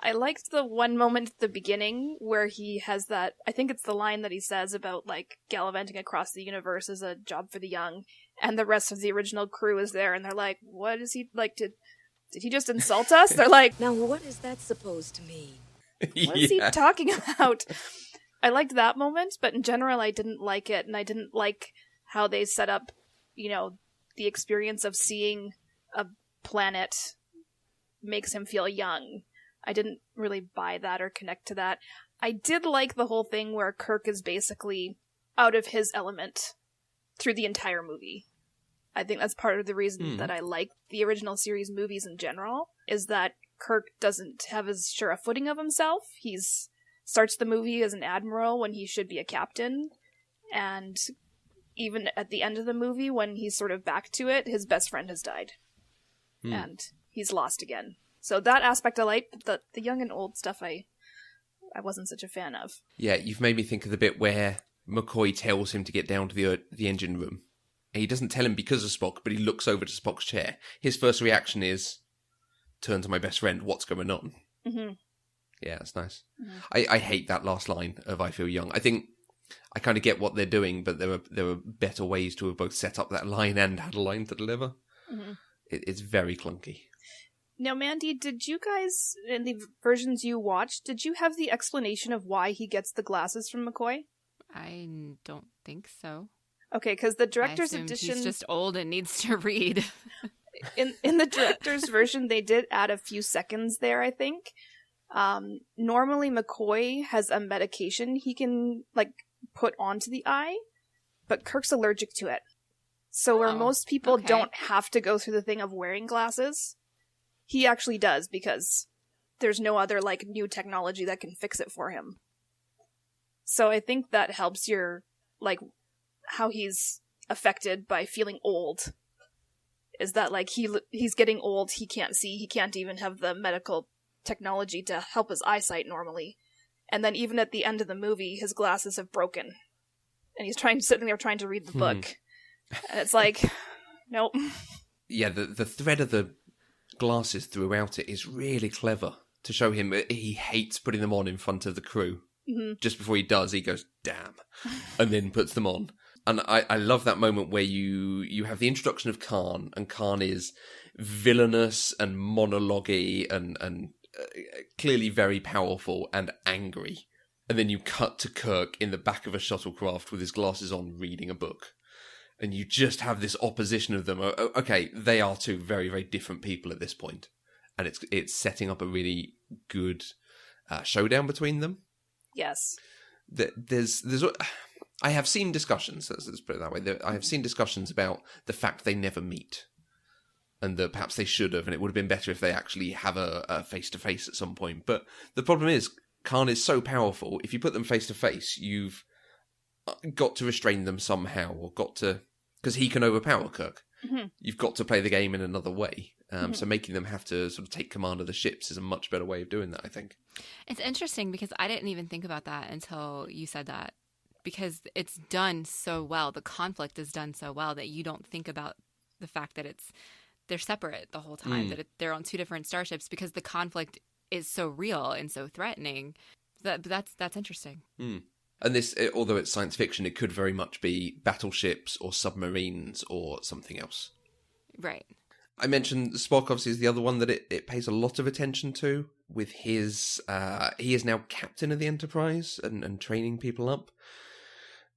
I liked the one moment at the beginning where he has that, I think it's the line that he says about, like, gallivanting across the universe is a job for the young, and the rest of the original crew is there, and they're like, what is he, like, did he just insult us? They're like, now what is that supposed to mean? What is he talking about? I liked that moment, but in general I didn't like it, and I didn't like how they set up, the experience of seeing a planet makes him feel young. I didn't really buy that or connect to that. I did like the whole thing where Kirk is basically out of his element through the entire movie. I think that's part of the reason that I like the original series movies in general, is that Kirk doesn't have as sure a footing of himself. He's starts the movie as an admiral when he should be a captain, and even at the end of the movie when he's sort of back to it, his best friend has died. And he's lost again. So that aspect I like, but the young and old stuff I wasn't such a fan of. Yeah, you've made me think of the bit where McCoy tells him to get down to the engine room. And he doesn't tell him because of Spock, but he looks over to Spock's chair. His first reaction is, turn to my best friend, what's going on? Mm-hmm. Yeah, that's nice. Mm-hmm. I hate that last line of I feel young. I think I kind of get what they're doing, but there were better ways to have both set up that line and had a line to deliver. Mm-hmm. It's very clunky. Now, Mandy, did you guys, in the versions you watched, did you have the explanation of why he gets the glasses from McCoy? I don't think so. Okay, because the director's edition... he's just old and needs to read. in the director's version, they did add a few seconds there, I think. Normally, McCoy has a medication he can, put onto the eye, but Kirk's allergic to it. So where most people don't have to go through the thing of wearing glasses, he actually does, because there's no other, new technology that can fix it for him. So I think that helps your, how he's affected by feeling old. Is that, he's getting old, he can't see, he can't even have the medical technology to help his eyesight normally. And then even at the end of the movie, his glasses have broken. And he's sitting there trying to read the book. And it's nope. Yeah, the thread of the glasses throughout it is really clever to show him he hates putting them on in front of the crew. Mm-hmm. Just before he does, he goes, damn, and then puts them on. And I love that moment where you have the introduction of Khan, and Khan is villainous and monologue-y and clearly very powerful and angry. And then you cut to Kirk in the back of a shuttlecraft with his glasses on reading a book. And you just have this opposition of them. Okay, they are two very, very different people at this point. And it's setting up a really good showdown between them. Yes. I have seen discussions, let's put it that way. I have seen discussions about the fact they never meet. And that perhaps they should have, and it would have been better if they actually have a face-to-face at some point. But the problem is, Khan is so powerful, if you put them face-to-face, you've got to restrain them somehow, or got to... Because he can overpower Kirk. Mm-hmm. You've got to play the game in another way. So making them have to sort of take command of the ships is a much better way of doing that, I think. It's interesting, because I didn't even think about that until you said that. Because it's done so well, the conflict is done so well, that you don't think about the fact that they're separate the whole time, that they're on two different starships, because the conflict is so real and so threatening. That's interesting. And this, although it's science fiction, it could very much be battleships or submarines or something else. Right. I mentioned Spock obviously is the other one that it pays a lot of attention to with his... he is now captain of the Enterprise and training people up.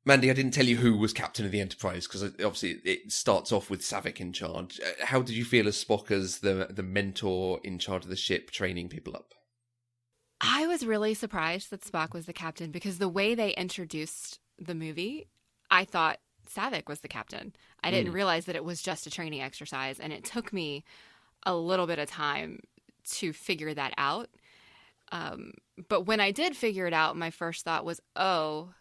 Mandi, I didn't tell you who was captain of the Enterprise because obviously it starts off with Savick in charge. How did you feel as Spock as the mentor in charge of the ship training people up? I was really surprised that Spock was the captain because the way they introduced the movie, I thought Savick was the captain. I didn't realize that it was just a training exercise, and it took me a little bit of time to figure that out. But when I did figure it out, my first thought was, oh,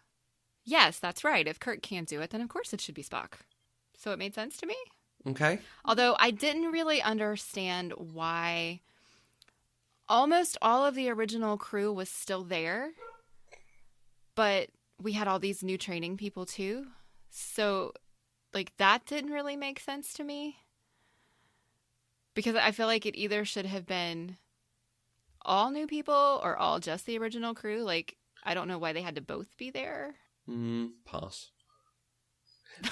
yes, that's right. If Kirk can't do it, then of course it should be Spock. So it made sense to me. Okay. Although I didn't really understand why almost all of the original crew was still there, but we had all these new training people too. So, like, that didn't really make sense to me. Because I feel like it either should have been all new people or all just the original crew. Like, I don't know why they had to both be there. Pass.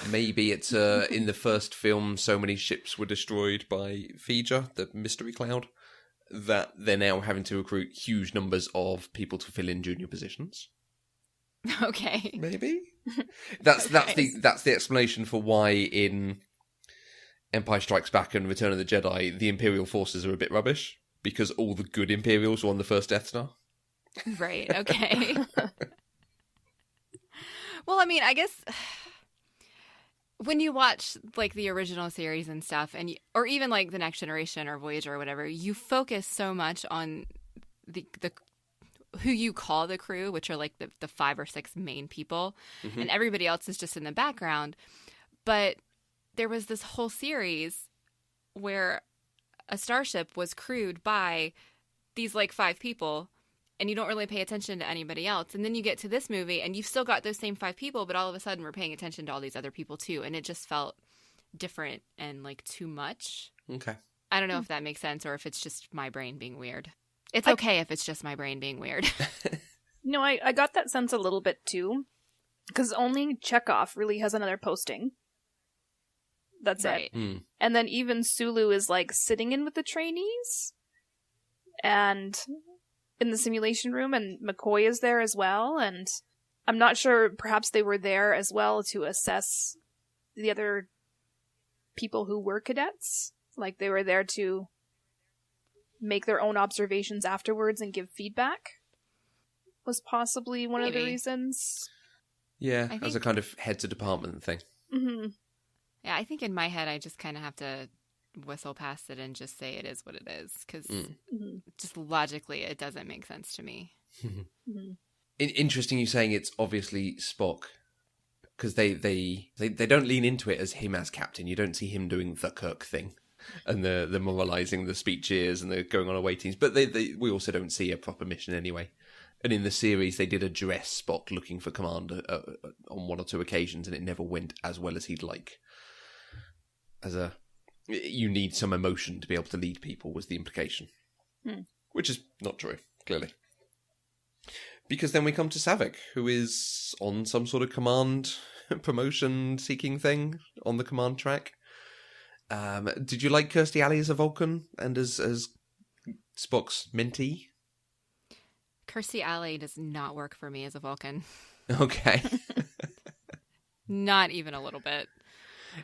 Maybe it's in the first film, so many ships were destroyed by Feja, the mystery cloud, that they're now having to recruit huge numbers of people to fill in junior positions. Okay. Maybe that's the explanation for why in Empire Strikes Back and Return of the Jedi the Imperial forces are a bit rubbish because all the good Imperials were on the first Death Star. Right. Okay. Well, I mean, I guess when you watch like the original series and stuff, or even like the Next Generation or Voyager or whatever, you focus so much on the who you call the crew, which are like the 5 or 6 main people, and everybody else is just in the background. But there was this whole series where a starship was crewed by these like 5 people, and you don't really pay attention to anybody else. And then you get to this movie, and you've still got those same 5 people, but all of a sudden we're paying attention to all these other people too, and it just felt different and like too much. Okay. I don't know if that makes sense or if it's just my brain being weird. It's okay if it's just my brain being weird. No, I got that sense a little bit too, because only Chekhov really has another posting. That's right. It. And then even Sulu is like sitting in with the trainees and in the simulation room, and McCoy is there as well. And I'm not sure, perhaps they were there as well to assess the other people who were cadets. Like they were there to make their own observations afterwards and give feedback. Was possibly one of the reasons. Yeah, as a kind of heads of department thing. Mm-hmm. Yeah, I think in my head I just kind of have to whistle past it and just say it is what it is, because just logically it doesn't make sense to me. Interesting you saying it's obviously Spock, because they don't lean into it as him as captain. You don't see him doing the Kirk thing and the moralizing, the speeches and the going on away teams, but we also don't see a proper mission anyway. And in the series, they did address Spock looking for command on 1 or 2 occasions, and it never went as well as he'd like. You need some emotion to be able to lead people, was the implication. Which is not true, clearly. Because then we come to Savick, who is on some sort of command promotion-seeking thing on the command track. Did you like Kirstie Alley as a Vulcan and as Spock's mentee? Kirstie Alley does not work for me as a Vulcan. Okay. Not even a little bit.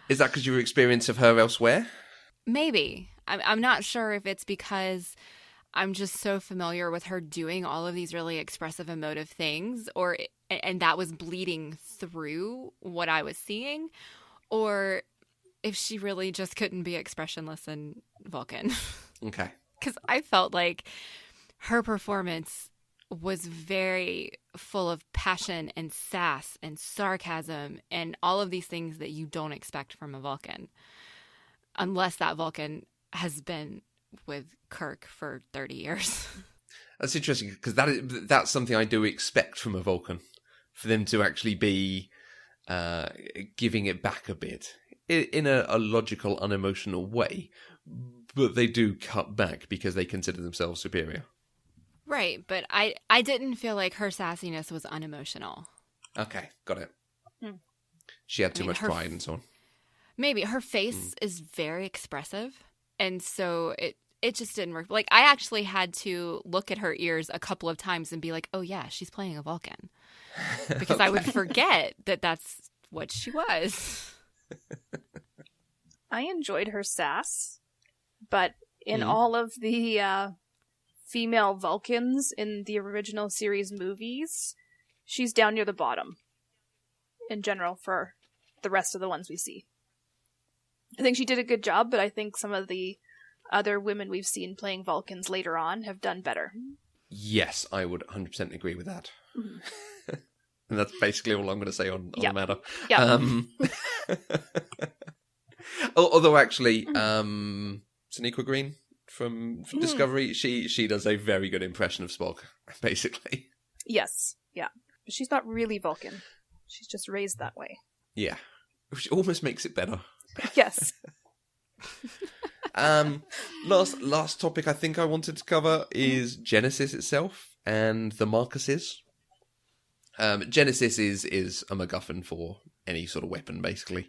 Is that because of your experience of her elsewhere? Maybe. I'm not sure if it's because I'm just so familiar with her doing all of these really expressive, emotive things, and that was bleeding through what I was seeing, or if she really just couldn't be expressionless in Vulcan. Okay. Because I felt like her performance was very full of passion and sass and sarcasm and all of these things that you don't expect from a Vulcan, unless that Vulcan has been with Kirk for 30 years. That's interesting, because that's something I do expect from a Vulcan, for them to actually be giving it back a bit in a logical, unemotional way, but they do cut back because they consider themselves superior. Right, but I didn't feel like her sassiness was unemotional. Okay, got it. She had too much pride and so on. Maybe. Her face is very expressive, And so it just didn't work. Like, I actually had to look at her ears a couple of times and be like, oh yeah, she's playing a Vulcan. Because I would forget that that's what she was. I enjoyed her sass, but in all of the female Vulcans in the original series movies, she's down near the bottom in general for the rest of the ones we see. I think she did a good job, but I think some of the other women we've seen playing Vulcans later on have done better. Yes, I would 100% agree with that. Mm-hmm. And that's basically all I'm going to say on the matter. Yeah. Although actually, Sonequa Green from Discovery, she does a very good impression of Spock, basically. Yes, yeah. But she's not really Vulcan. She's just raised that way. Yeah. Which almost makes it better. Yes. Last topic I think I wanted to cover is Genesis itself and the Marcuses. Genesis is a MacGuffin for any sort of weapon, basically.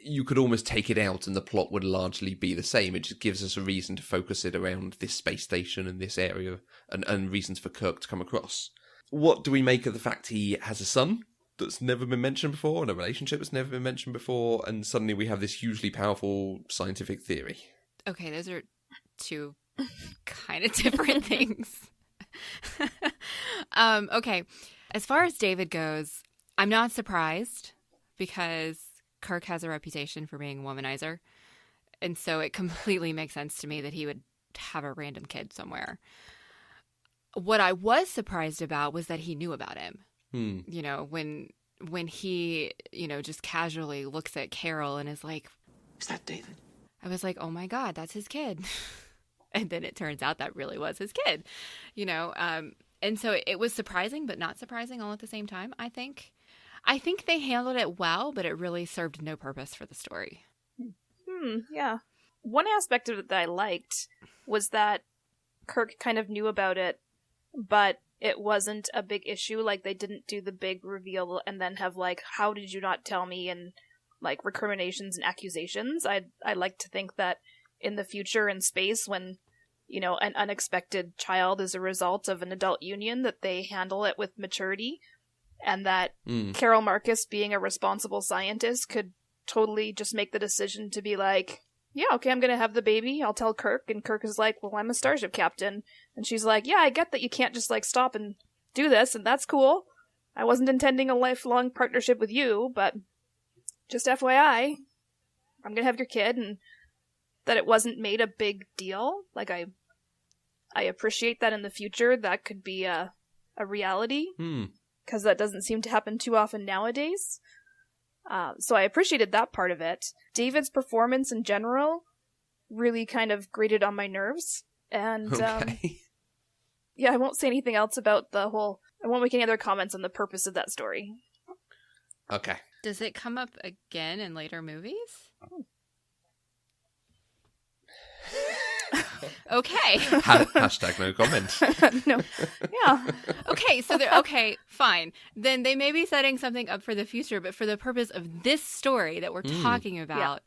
You could almost take it out and the plot would largely be the same. It just gives us a reason to focus it around this space station and this area, and reasons for Kirk to come across. What do we make of the fact he has a son that's never been mentioned before, and a relationship that's never been mentioned before, and suddenly we have this hugely powerful scientific theory? Okay, those are two kind of different things. Okay. As far as David goes, I'm not surprised because Kirk has a reputation for being a womanizer. And so it completely makes sense to me that he would have a random kid somewhere. What I was surprised about was that he knew about him. You know, when he, you know, just casually looks at Carol and is like, "Is that David?" I was like, oh my God, that's his kid. And then it turns out that really was his kid, you know. And so it was surprising, but not surprising all at the same time, I think. I think they handled it well, but it really served no purpose for the story. Yeah. One aspect of it that I liked was that Kirk kind of knew about it, but it wasn't a big issue. Like, they didn't do the big reveal and then have, like, how did you not tell me? And, like, recriminations and accusations. I'd like to think that in the future in space, when, you know, an unexpected child is a result of an adult union, that they handle it with maturity, and that Carol Marcus, being a responsible scientist, could totally just make the decision to be like, yeah, okay, I'm gonna have the baby, I'll tell Kirk, and Kirk is like, well, I'm a starship captain, and she's like, yeah, I get that you can't just, like, stop and do this, and that's cool. I wasn't intending a lifelong partnership with you, but just FYI, I'm gonna have your kid, and that it wasn't made a big deal. Like, I appreciate that in the future that could be a reality, because that doesn't seem to happen too often nowadays. So I appreciated that part of it. David's performance in general really kind of grated on my nerves. And, yeah, I won't say anything else about I won't make any other comments on the purpose of that story. Okay. Does it come up again in later movies? Okay. Hashtag no comment. No. Yeah. Okay, so okay, fine. Then they may be setting something up for the future, but for the purpose of this story that we're talking about,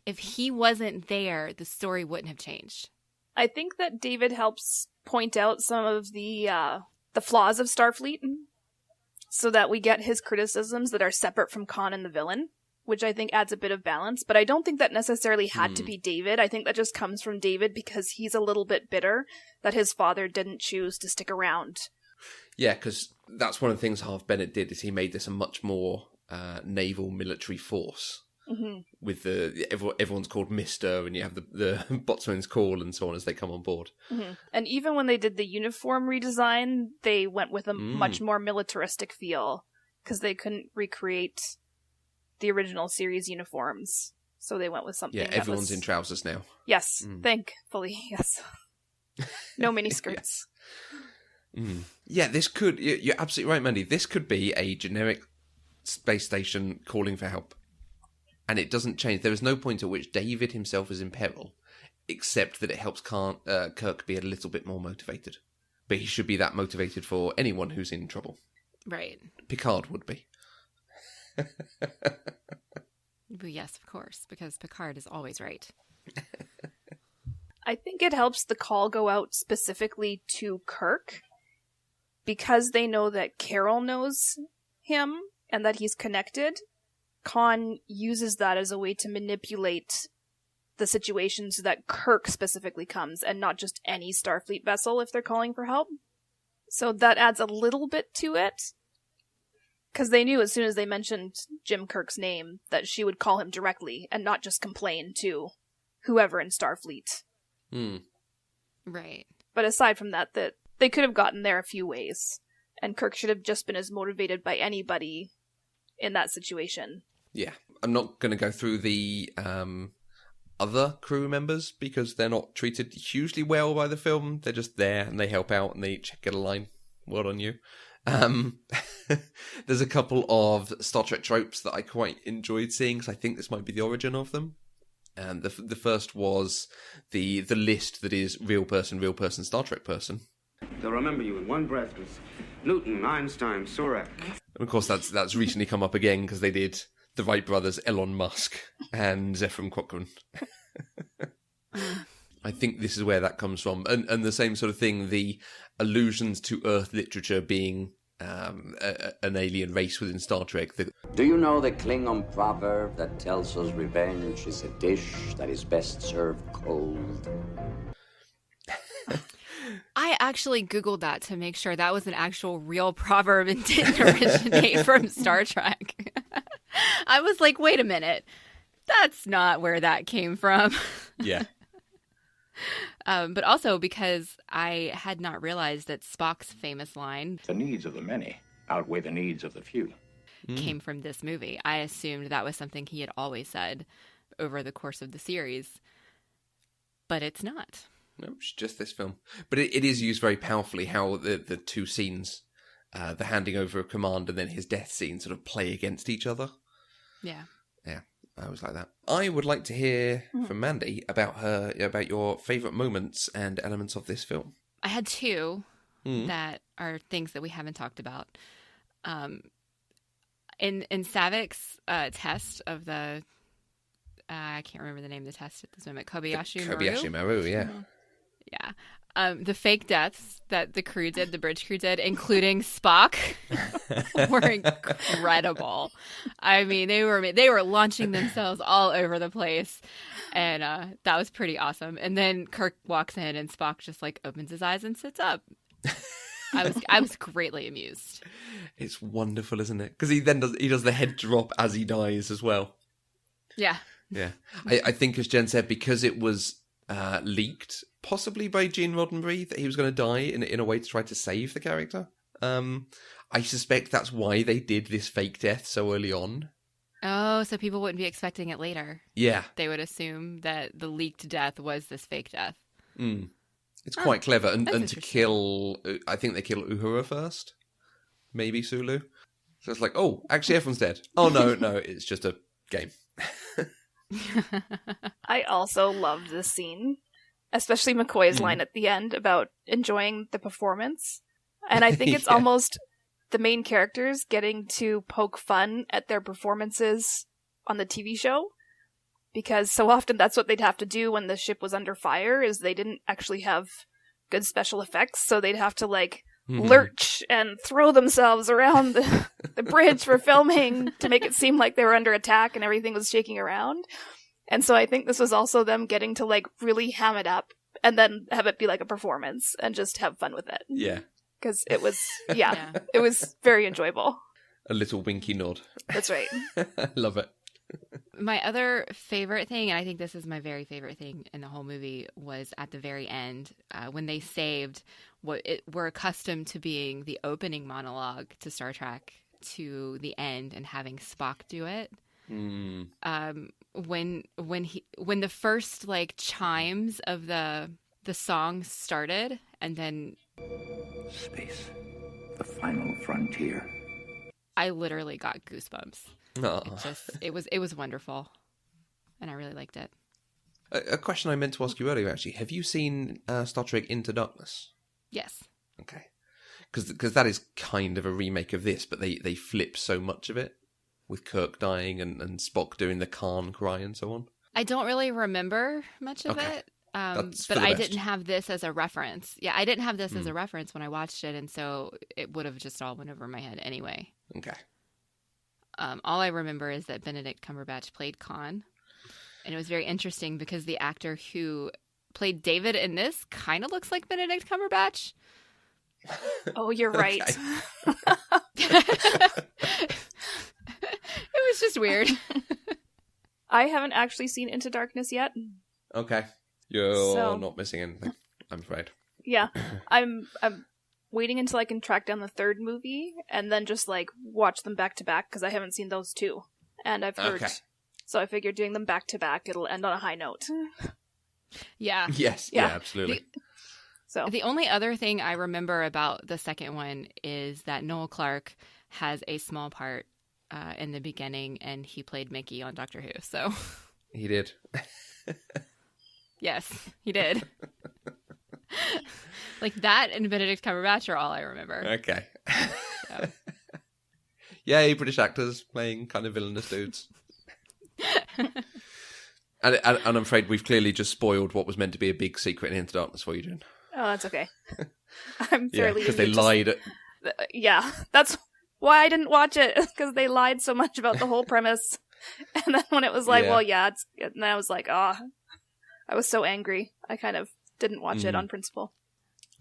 if he wasn't there, the story wouldn't have changed. I think that David helps point out some of the flaws of Starfleet, so that we get his criticisms that are separate from Khan and the villain, which I think adds a bit of balance. But I don't think that necessarily had to be David. I think that just comes from David because he's a little bit bitter that his father didn't choose to stick around. Yeah, because that's one of the things Harve Bennett did, is he made this a much more naval military force. With everyone's called Mr. and you have the boatswain's call and so on as they come on board. And even when they did the uniform redesign, they went with a much more militaristic feel because they couldn't recreate the original series uniforms, so they went with something. Yeah, everyone's in trousers now. Yes, thankfully, yes. No miniskirts. Yeah, this could. You're absolutely right, Mandi. This could be a generic space station calling for help. And it doesn't change. There is no point at which David himself is in peril, except that it helps Kirk be a little bit more motivated. But he should be that motivated for anyone who's in trouble. Right. Picard would be. Well, yes, of course, because Picard is always right. I think it helps the call go out specifically to Kirk, because they know that Carol knows him and that he's connected. Khan uses that as a way to manipulate the situation so that Kirk specifically comes and not just any Starfleet vessel if they're calling for help. So that adds a little bit to it. Because they knew as soon as they mentioned Jim Kirk's name that she would call him directly and not just complain to whoever in Starfleet. Right. But aside from that, they could have gotten there a few ways. And Kirk should have just been as motivated by anybody in that situation. Yeah. I'm not going to go through the other crew members because they're not treated hugely well by the film. They're just there and they help out and they each get a line. Well on you. There's a couple of Star Trek tropes that I quite enjoyed seeing, because I think this might be the origin of them. And the first was the list that is real person, Star Trek person. They'll remember you in one breath with Newton, Einstein, Surak. And of course, that's recently come up again because they did the Wright brothers, Elon Musk, and Zefram Cochrane. I think this is where that comes from. And the same sort of thing, the allusions to Earth literature being an alien race within Star Trek. Do you know the Klingon proverb that tells us revenge is a dish that is best served cold? I actually Googled that to make sure that was an actual real proverb and didn't originate from Star Trek. I was like, wait a minute. That's not where that came from. Yeah. But also because I had not realized that Spock's famous line, "The needs of the many outweigh the needs of the few," came from this movie. I assumed that was something he had always said over the course of the series. But it's not. No, it's just this film. But it is used very powerfully how the two scenes, the handing over of command and then his death scene, sort of play against each other. Yeah. Yeah, I always like that. I would like to hear from Mandi about your favourite moments and elements of this film. I had two that are things that we haven't talked about. In Savik's test of the... I can't remember the name of the test at this moment. Kobayashi Maru? Kobayashi Maru, yeah. Yeah. The fake deaths that the crew did, the bridge crew did, including Spock, were incredible. I mean, they were launching themselves all over the place, and that was pretty awesome. And then Kirk walks in, and Spock just like opens his eyes and sits up. I was greatly amused. It's wonderful, isn't it? Because he does the head drop as he dies as well. Yeah. Yeah. I think, as Jen said, because it was leaked, possibly by Gene Roddenberry, that he was going to die in a way to try to save the character. I suspect that's why they did this fake death so early on. Oh, so people wouldn't be expecting it later. Yeah. They would assume that the leaked death was this fake death. It's quite clever. And to kill... I think they kill Uhura first. Maybe Sulu. So it's like, oh, actually everyone's dead. Oh, no, it's just a game. I also loved this scene, especially McCoy's line at the end about enjoying the performance. And I think it's almost the main characters getting to poke fun at their performances on the TV show, because so often that's what they'd have to do when the ship was under fire, is they didn't actually have good special effects, so they'd have to lurch and throw themselves around the bridge for filming to make it seem like they were under attack and everything was shaking around. And so I think this was also them getting to really ham it up and then have it be like a performance and just have fun with it. Yeah. Because it was, it was very enjoyable. A little winky nod. That's right. I love it. My other favorite thing, and I think this is my very favorite thing in the whole movie, was at the very end when they saved what we're accustomed to being the opening monologue to Star Trek to the end and having Spock do it. When the first chimes of the song started, and then space, the final frontier. I literally got goosebumps. It was wonderful, and I really liked it. A question I meant to ask you earlier, actually. Have you seen Star Trek Into Darkness? Yes. Okay. Because that is kind of a remake of this, but they flip so much of it, with Kirk dying and Spock doing the Khan cry and so on. I don't really remember much of it. But I didn't have this as a reference. Yeah, I didn't have this as a reference when I watched it, and so it would have just all went over my head anyway. Okay. All I remember is that Benedict Cumberbatch played Khan, and it was very interesting because the actor who played David in this kind of looks like Benedict Cumberbatch. Oh, you're right. It was just weird. I haven't actually seen Into Darkness yet. Okay. You're not missing anything, I'm afraid. Yeah. I'm waiting until I can track down the third movie and then just like watch them back to back because I haven't seen those two. And I've heard so I figured doing them back to back it'll end on a high note. Yeah. Yes, yeah, absolutely. The only other thing I remember about the second one is that Noel Clarke has a small part in the beginning, and he played Mickey on Doctor Who. So he did. Yes, he did. Like that and Benedict Cumberbatch are all I remember. Okay. So. Yay, British actors playing kind of villainous dudes. And I'm afraid we've clearly just spoiled what was meant to be a big secret in Into Darkness for you, Jen. Oh, that's okay. I'm fairly... because they lied. Yeah, that's why I didn't watch it, because they lied so much about the whole premise. And then when it was like, and I was like, I was so angry. I kind of didn't watch it on principle.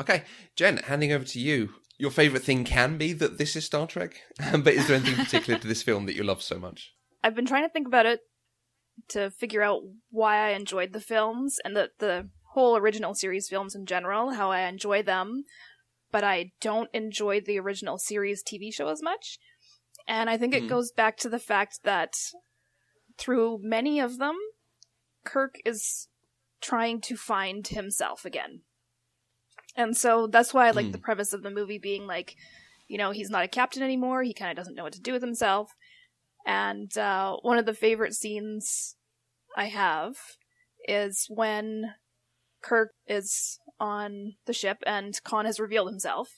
Okay, Jen, handing over to you. Your favourite thing can be that this is Star Trek, but is there anything particular to this film that you love so much? I've been trying to think about it to figure out why I enjoyed the films and the whole original series films in general, how I enjoy them, but I don't enjoy the original series TV show as much. And I think it goes back to the fact that through many of them, Kirk is trying to find himself again. And so that's why I like the premise of the movie being like, you know, he's not a captain anymore, he kind of doesn't know what to do with himself. And one of the favorite scenes I have is when Kirk is on the ship and Khan has revealed himself,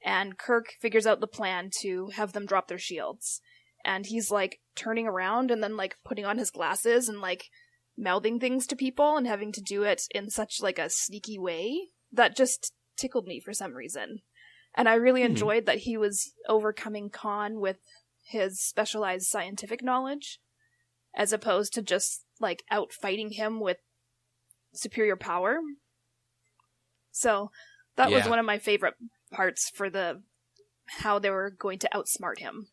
and Kirk figures out the plan to have them drop their shields. And he's like turning around and then like putting on his glasses and like mouthing things to people and having to do it in such like a sneaky way that just tickled me for some reason. And I really enjoyed that he was overcoming Khan with his specialized scientific knowledge, as opposed to just like out fighting him with superior power. So that was one of my favorite parts for how they were going to outsmart him.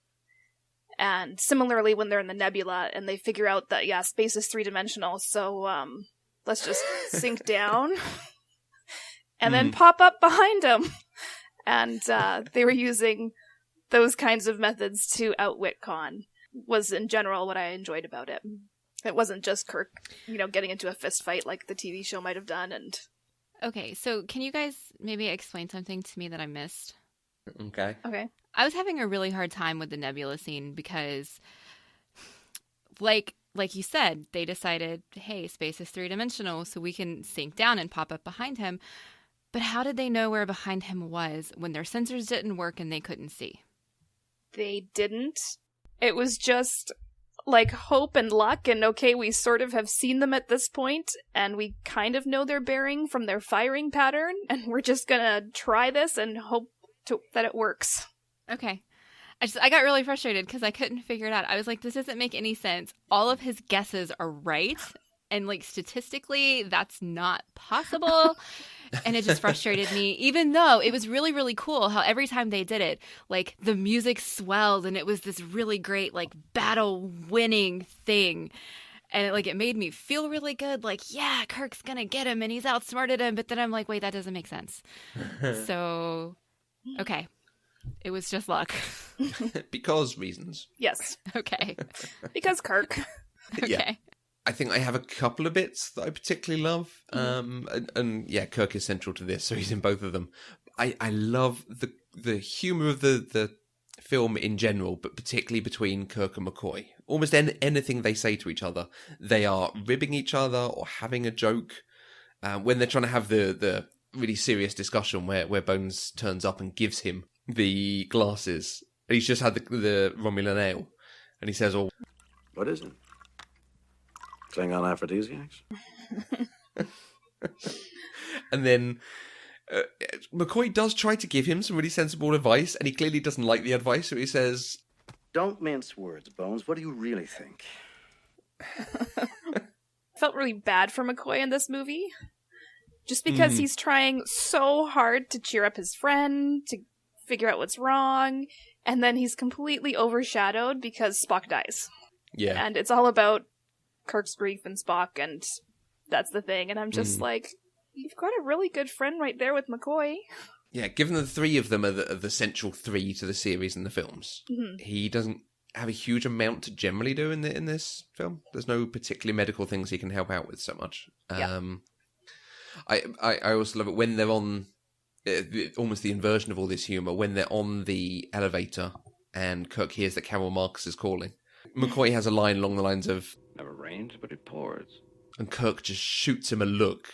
And similarly, when they're in the nebula and they figure out that space is 3-dimensional, so let's just sink down and then pop up behind him. And they were using those kinds of methods to outwit Khan. Was in general what I enjoyed about it. It wasn't just Kirk, getting into a fist fight like the TV show might have done. And okay, so can you guys maybe explain something to me that I missed? Okay. I was having a really hard time with the nebula scene because, like you said, they decided, hey, space is 3-dimensional, so we can sink down and pop up behind him. But how did they know where behind him was when their sensors didn't work and they couldn't see? They didn't. It was just like hope and luck, and okay, we sort of have seen them at this point, and we kind of know their bearing from their firing pattern, and we're just gonna try this and hope that it works. Okay. I got really frustrated because I couldn't figure it out. I was like, this doesn't make any sense. All of his guesses are right, and like statistically, that's not possible. And it just frustrated me, even though it was really, really cool how every time they did it, like the music swelled and it was this really great, like battle winning thing. And it made me feel really good. Like, yeah, Kirk's going to get him and he's outsmarted him. But then I'm like, wait, that doesn't make sense. So, okay. It was just luck. Because reasons. Yes. Okay. Because Kirk. Okay. Yeah. I think I have a couple of bits that I particularly love. And Kirk is central to this, so he's in both of them. I love the humour of the film in general, but particularly between Kirk and McCoy. Almost anything they say to each other, they are ribbing each other or having a joke. When they're trying to have the really serious discussion where Bones turns up and gives him the glasses. He's just had the Romulan ale. And he says, "Oh, what is it? Klingon aphrodisiacs?" And then McCoy does try to give him some really sensible advice, and he clearly doesn't like the advice, so he says, "Don't mince words, Bones. What do you really think?" Felt really bad for McCoy in this movie. Just because he's trying so hard to cheer up his friend, to figure out what's wrong, and then he's completely overshadowed because Spock dies. Yeah. And it's all about Kirk's grief and Spock, and that's the thing. And I'm just like, you've got a really good friend right there with McCoy. Yeah, given the three of them are the central three to the series and the films, he doesn't have a huge amount to generally do in this film. There's no particular medical things he can help out with so much. I also love it when they're on almost the inversion of all this humor, when they're on the elevator and Kirk hears that Carol Marcus is calling. McCoy has a line along the lines of, "Never rains, but it pours." And Kirk just shoots him a look.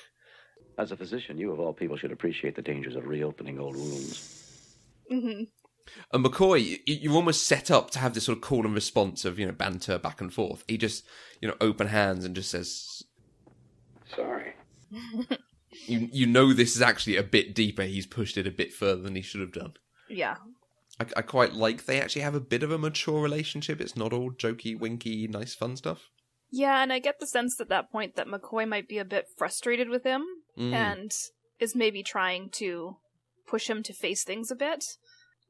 As a physician, you of all people should appreciate the dangers of reopening old wounds. Mm-hmm. And McCoy, you're almost set up to have this sort of call and response of, banter back and forth. He just, open hands and just says, "Sorry." You know this is actually a bit deeper. He's pushed it a bit further than he should have done. Yeah. I quite like they actually have a bit of a mature relationship. It's not all jokey, winky, nice, fun stuff. Yeah, and I get the sense at that point that McCoy might be a bit frustrated with him and is maybe trying to push him to face things a bit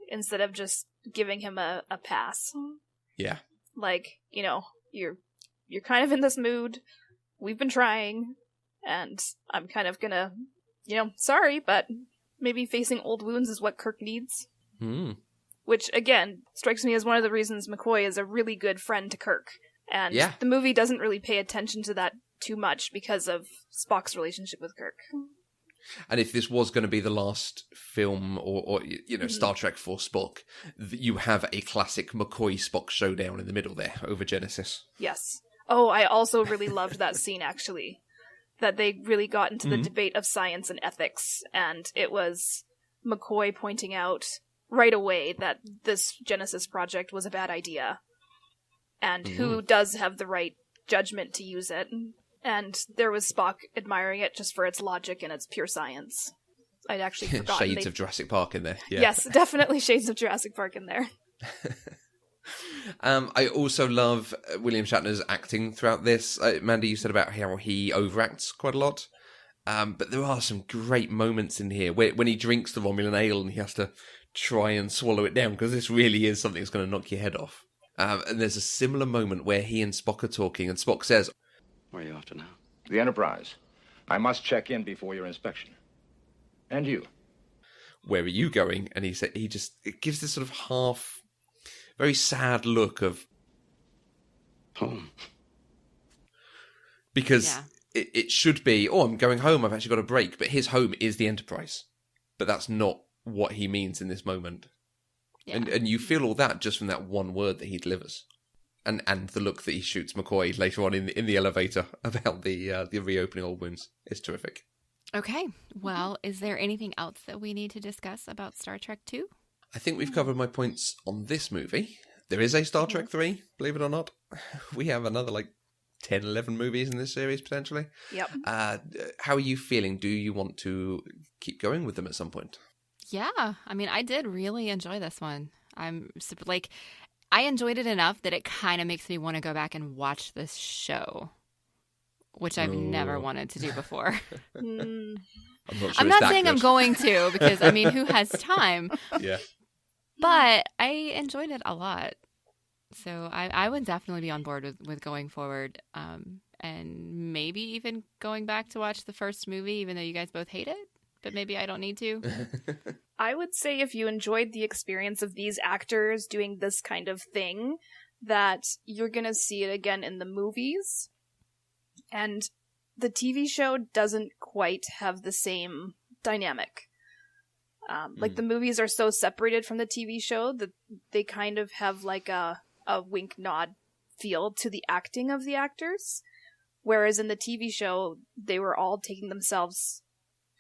instead of just giving him a pass. Yeah. Like, you're kind of in this mood. We've been trying, and I'm kind of gonna, sorry, but maybe facing old wounds is what Kirk needs. Which, again, strikes me as one of the reasons McCoy is a really good friend to Kirk. And the movie doesn't really pay attention to that too much because of Spock's relationship with Kirk. And if this was going to be the last film or Star Trek for Spock, you have a classic McCoy-Spock showdown in the middle there over Genesis. Yes. Oh, I also really loved that scene, actually. That they really got into the debate of science and ethics, and it was McCoy pointing out right away that this Genesis project was a bad idea. And who does have the right judgment to use it. And there was Spock admiring it just for its logic and its pure science. I'd actually forgotten. Shades of Jurassic Park in there. Yeah. Yes, definitely shades of Jurassic Park in there. I also love William Shatner's acting throughout this. Mandi, you said about how he overacts quite a lot. But there are some great moments in here when he drinks the Romulan ale and he has to try and swallow it down, because this really is something that's going to knock your head off. And there's a similar moment where he and Spock are talking, and Spock says, "Where are you off to now?" "The Enterprise. I must check in before your inspection. And you?" "Where are you going?" And it gives this sort of half, very sad look of home. Because it should be, I'm going home, I've actually got a break. But his home is the Enterprise. But that's not what he means in this moment. Yeah. And you feel all that just from that one word that he delivers. And the look that he shoots McCoy later on in the elevator about the reopening old wounds. It's terrific. Okay. Well, is there anything else that we need to discuss about Star Trek 2? I think we've covered my points on this movie. There is a Star Trek 3, believe it or not. We have another 10, 11 movies in this series, potentially. Yep. How are you feeling? Do you want to keep going with them at some point? Yeah. I mean, I did really enjoy this one. I enjoyed it enough that it kind of makes me want to go back and watch this show, which I've never wanted to do before. I'm not saying I'm going to, because, who has time? Yeah. But I enjoyed it a lot. So I would definitely be on board with going forward, and maybe even going back to watch the first movie, even though you guys both hate it. But maybe I don't need to. I would say if you enjoyed the experience of these actors doing this kind of thing, that you're going to see it again in the movies. And the TV show doesn't quite have the same dynamic. The movies are so separated from the TV show that they kind of have a wink nod feel to the acting of the actors. Whereas in the TV show, they were all taking themselves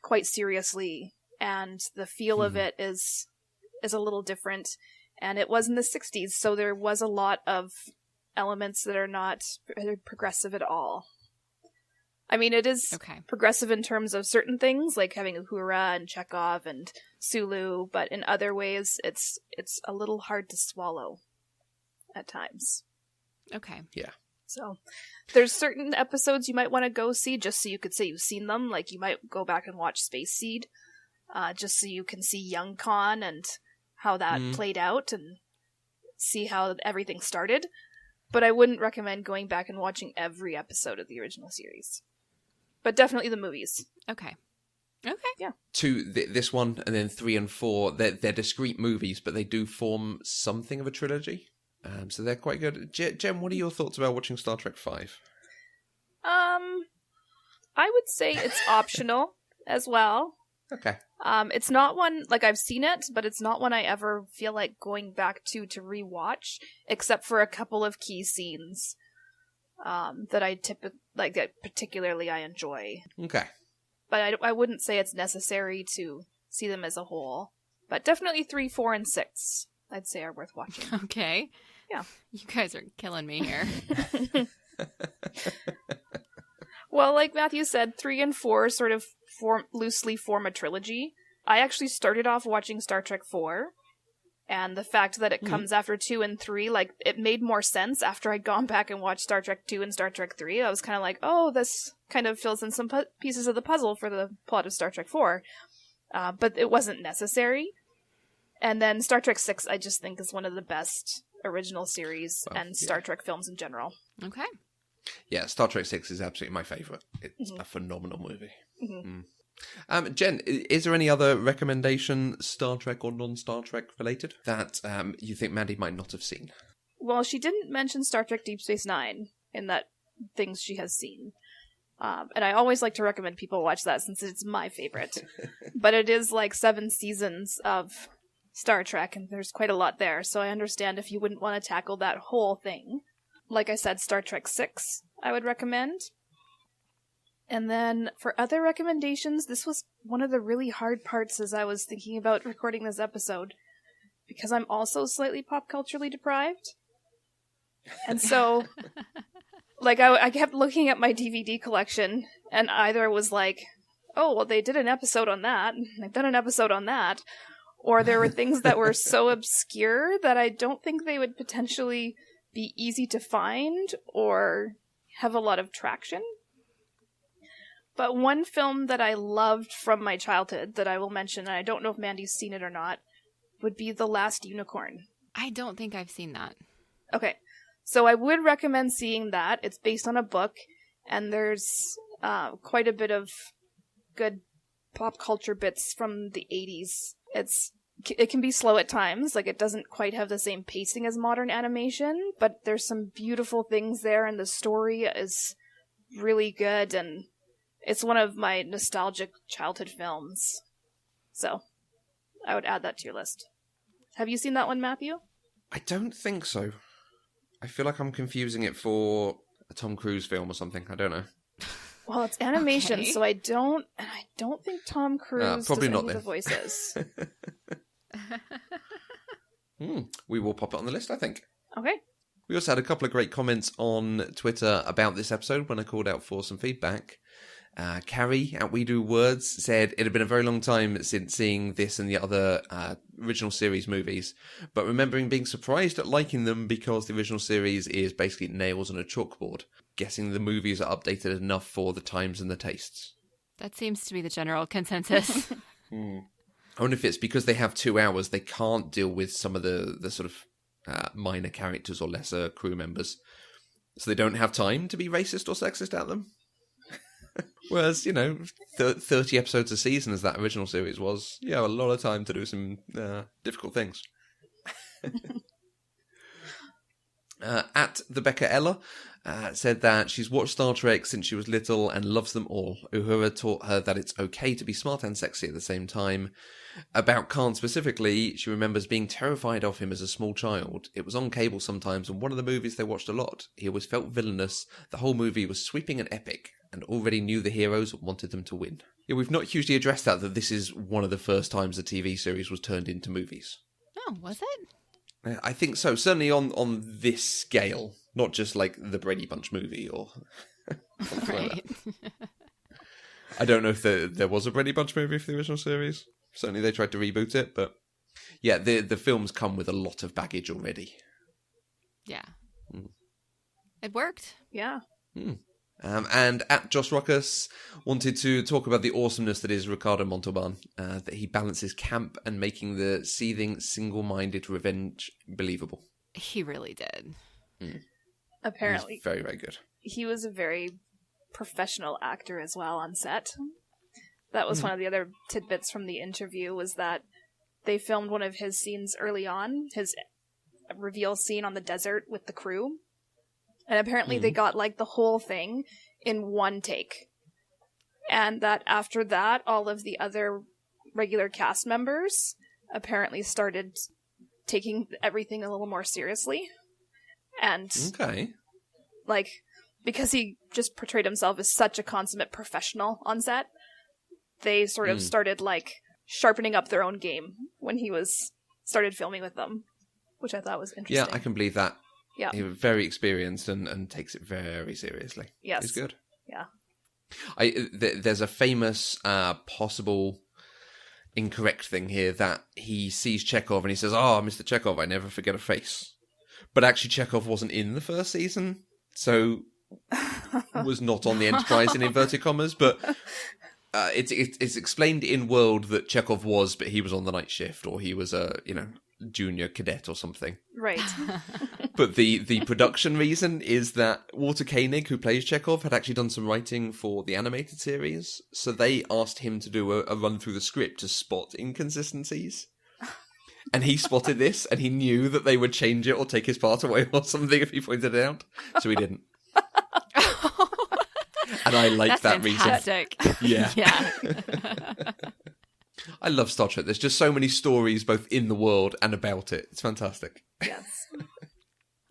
quite seriously, and the feel of it is a little different. And it was in the 60s, so there was a lot of elements that are not progressive at all. I mean, it is Okay. progressive in terms of certain things, like having Uhura and Chekhov and Sulu, but in other ways, it's a little hard to swallow at times. Okay. Yeah. So there's certain episodes you might want to go see just so you could say you've seen them. Like you might go back and watch Space Seed, just so you can see young Khan and how that played out and see how everything started. But I wouldn't recommend going back and watching every episode of the original series. But definitely the movies. Okay. Okay. Yeah. This one and then 3 and 4, they're discrete movies, but they do form something of a trilogy. So they're quite good. Jen, what are your thoughts about watching Star Trek 5? I would say it's optional as well. Okay. It's not one, like I've seen it, but it's not one I ever feel like going back to rewatch, except for a couple of key scenes that I that particularly I enjoy. Okay. But I wouldn't say it's necessary to see them as a whole. But definitely 3, 4, and 6, I'd say are worth watching. Okay. Yeah. You guys are killing me here. Well, like Matthew said, 3 and 4 sort of loosely form a trilogy. I actually started off watching Star Trek 4, and the fact that it comes after 2 and 3, like, it made more sense after I'd gone back and watched Star Trek 2 and Star Trek 3. I was kind of like, oh, this kind of fills in some pieces of the puzzle for the plot of Star Trek 4. But it wasn't necessary. And then Star Trek 6, I just think, is one of the best original series and Star Trek films in general. Okay. Yeah, Star Trek 6 is absolutely my favourite. It's a phenomenal movie. Jen, is there any other recommendation, Star Trek or non-Star Trek related, that you think Mandi might not have seen? Well, she didn't mention Star Trek Deep Space Nine in that things she has seen. And I always like to recommend people watch that since it's my favorite. But it is like 7 seasons of Star Trek, and there's quite a lot there, so I understand if you wouldn't want to tackle that whole thing. Like I said, Star Trek 6, I would recommend. And then for other recommendations, this was one of the really hard parts as I was thinking about recording this episode, because I'm also slightly pop culturally deprived. And so, like, I kept looking at my DVD collection, and either was like, oh, well, they did an episode on that, and they've done an episode on that, or there were things that were so obscure that I don't think they would potentially be easy to find or have a lot of traction. But one film that I loved from my childhood that I will mention, and I don't know if Mandy's seen it or not, would be The Last Unicorn. I don't think I've seen that. Okay, so I would recommend seeing that. It's based on a book, and there's quite a bit of good pop culture bits from the 80s. It can be slow at times, like it doesn't quite have the same pacing as modern animation, but there's some beautiful things there, and the story is really good, and it's one of my nostalgic childhood films. So, I would add that to your list. Have you seen that one, Matthew? I don't think so. I feel like I'm confusing it for a Tom Cruise film or something. I don't know. Well, it's animation, so I don't think Tom Cruise probably does not any of then. the voices. We will pop it on the list, I think. Okay. We also had a couple of great comments on Twitter about this episode when I called out for some feedback. Carrie at We Do Words said it had been a very long time since seeing this and the other original series movies, but remembering being surprised at liking them because the original series is basically nails on a chalkboard. Guessing the movies are updated enough for the times and the tastes. That seems to be the general consensus. I wonder if it's because they have 2 hours, they can't deal with some of the sort of minor characters or lesser crew members. So they don't have time to be racist or sexist at them. Whereas, 30 episodes a season as that original series was, a lot of time to do some difficult things. At the Becca Ella said that she's watched Star Trek since she was little and loves them all. Uhura taught her that it's okay to be smart and sexy at the same time. About Khan specifically, she remembers being terrified of him as a small child. It was on cable sometimes, and one of the movies they watched a lot. He always felt villainous. The whole movie was sweeping and epic, and already knew the heroes wanted them to win. Yeah, we've not hugely addressed that this is one of the first times a TV series was turned into movies. Oh, was it? I think so. Certainly on this scale, not just like the Brady Bunch movie or Right. I don't know if there was a Brady Bunch movie for the original series. Certainly they tried to reboot it, but yeah, the films come with a lot of baggage already. Yeah. It worked. Yeah. And at Josh Ruckus wanted to talk about the awesomeness that is Ricardo Montalban, that he balances camp and making the seething, single-minded revenge believable. He really did. Apparently. He's very, very good. He was a very professional actor as well on set. That was one of the other tidbits from the interview, was that they filmed one of his scenes early on, his reveal scene on the desert with the crew. And apparently they got like the whole thing in one take. And that after that, all of the other regular cast members apparently started taking everything a little more seriously. And like, because he just portrayed himself as such a consummate professional on set, they sort of started like sharpening up their own game when he started filming with them, which I thought was interesting. Yeah, I can believe that. Yeah. He was very experienced and takes it very seriously. Yes. He's good. Yeah. There's a famous possible incorrect thing here that he sees Chekhov and he says, "Oh, Mr. Chekhov, I never forget a face." But actually Chekhov wasn't in the first season, so was not on the Enterprise in inverted commas, but it's explained in World that Chekhov was, but he was on the night shift, or he was a, junior cadet or something. Right. But the production reason is that Walter Koenig, who plays Chekhov, had actually done some writing for the animated series, so they asked him to do a run through the script to spot inconsistencies. And he spotted this, and he knew that they would change it or take his part away or something if he pointed it out, so he didn't. And I like that fantastic. Reason. Yeah. Yeah. I love Star Trek. There's just so many stories both in the world and about it. It's fantastic. Yes.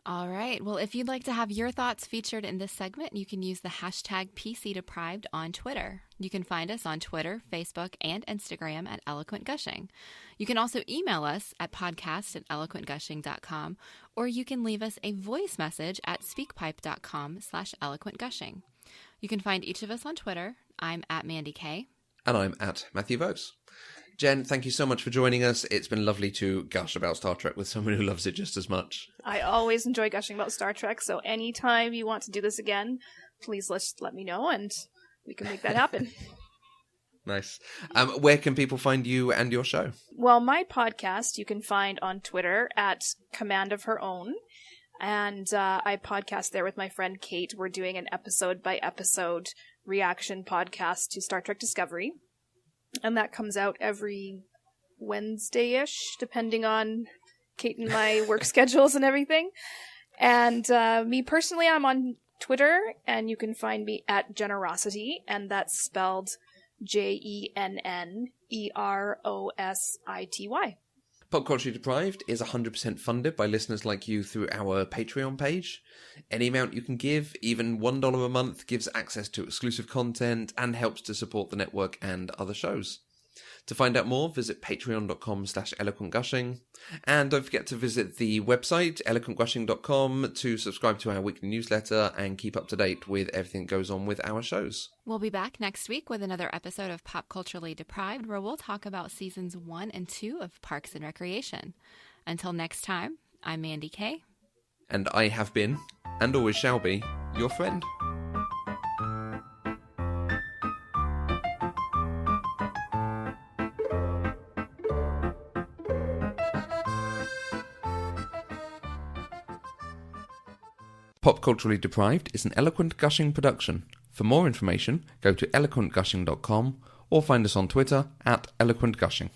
All right. Well, if you'd like to have your thoughts featured in this segment, you can use the hashtag PCDeprived on Twitter. You can find us on Twitter, Facebook, and Instagram at Eloquent Gushing. You can also email us at podcast@eloquentgushing.com, or you can leave us a voice message at speakpipe.com/eloquentgushing. You can find each of us on Twitter. I'm at Mandi K. And I'm at Matthew Vose. Jen, thank you so much for joining us. It's been lovely to gush about Star Trek with someone who loves it just as much. I always enjoy gushing about Star Trek, so anytime you want to do this again, please let me know and we can make that happen. Nice. Where can people find you and your show? Well, my podcast you can find on Twitter at Command of Her Own. And I podcast there with my friend Kate. We're doing an episode-by-episode reaction podcast to Star Trek Discovery. And that comes out every Wednesday-ish, depending on Kate and my work schedules and everything. And me personally, I'm on Twitter, and you can find me at Generosity, and that's spelled JENNEROSITY. Pop Culture Deprived is 100% funded by listeners like you through our Patreon page. Any amount you can give, even $1 a month, gives access to exclusive content and helps to support the network and other shows. To find out more, visit patreon.com/eloquentgushing. And don't forget to visit the website, eloquentgushing.com, to subscribe to our weekly newsletter and keep up to date with everything that goes on with our shows. We'll be back next week with another episode of Pop Culturally Deprived, where we'll talk about seasons 1 and 2 of Parks and Recreation. Until next time, I'm Mandi K. And I have been, and always shall be, your friend. Pop Culturally Deprived is an Eloquent Gushing production. For more information, go to eloquentgushing.com or find us on Twitter at eloquentgushing.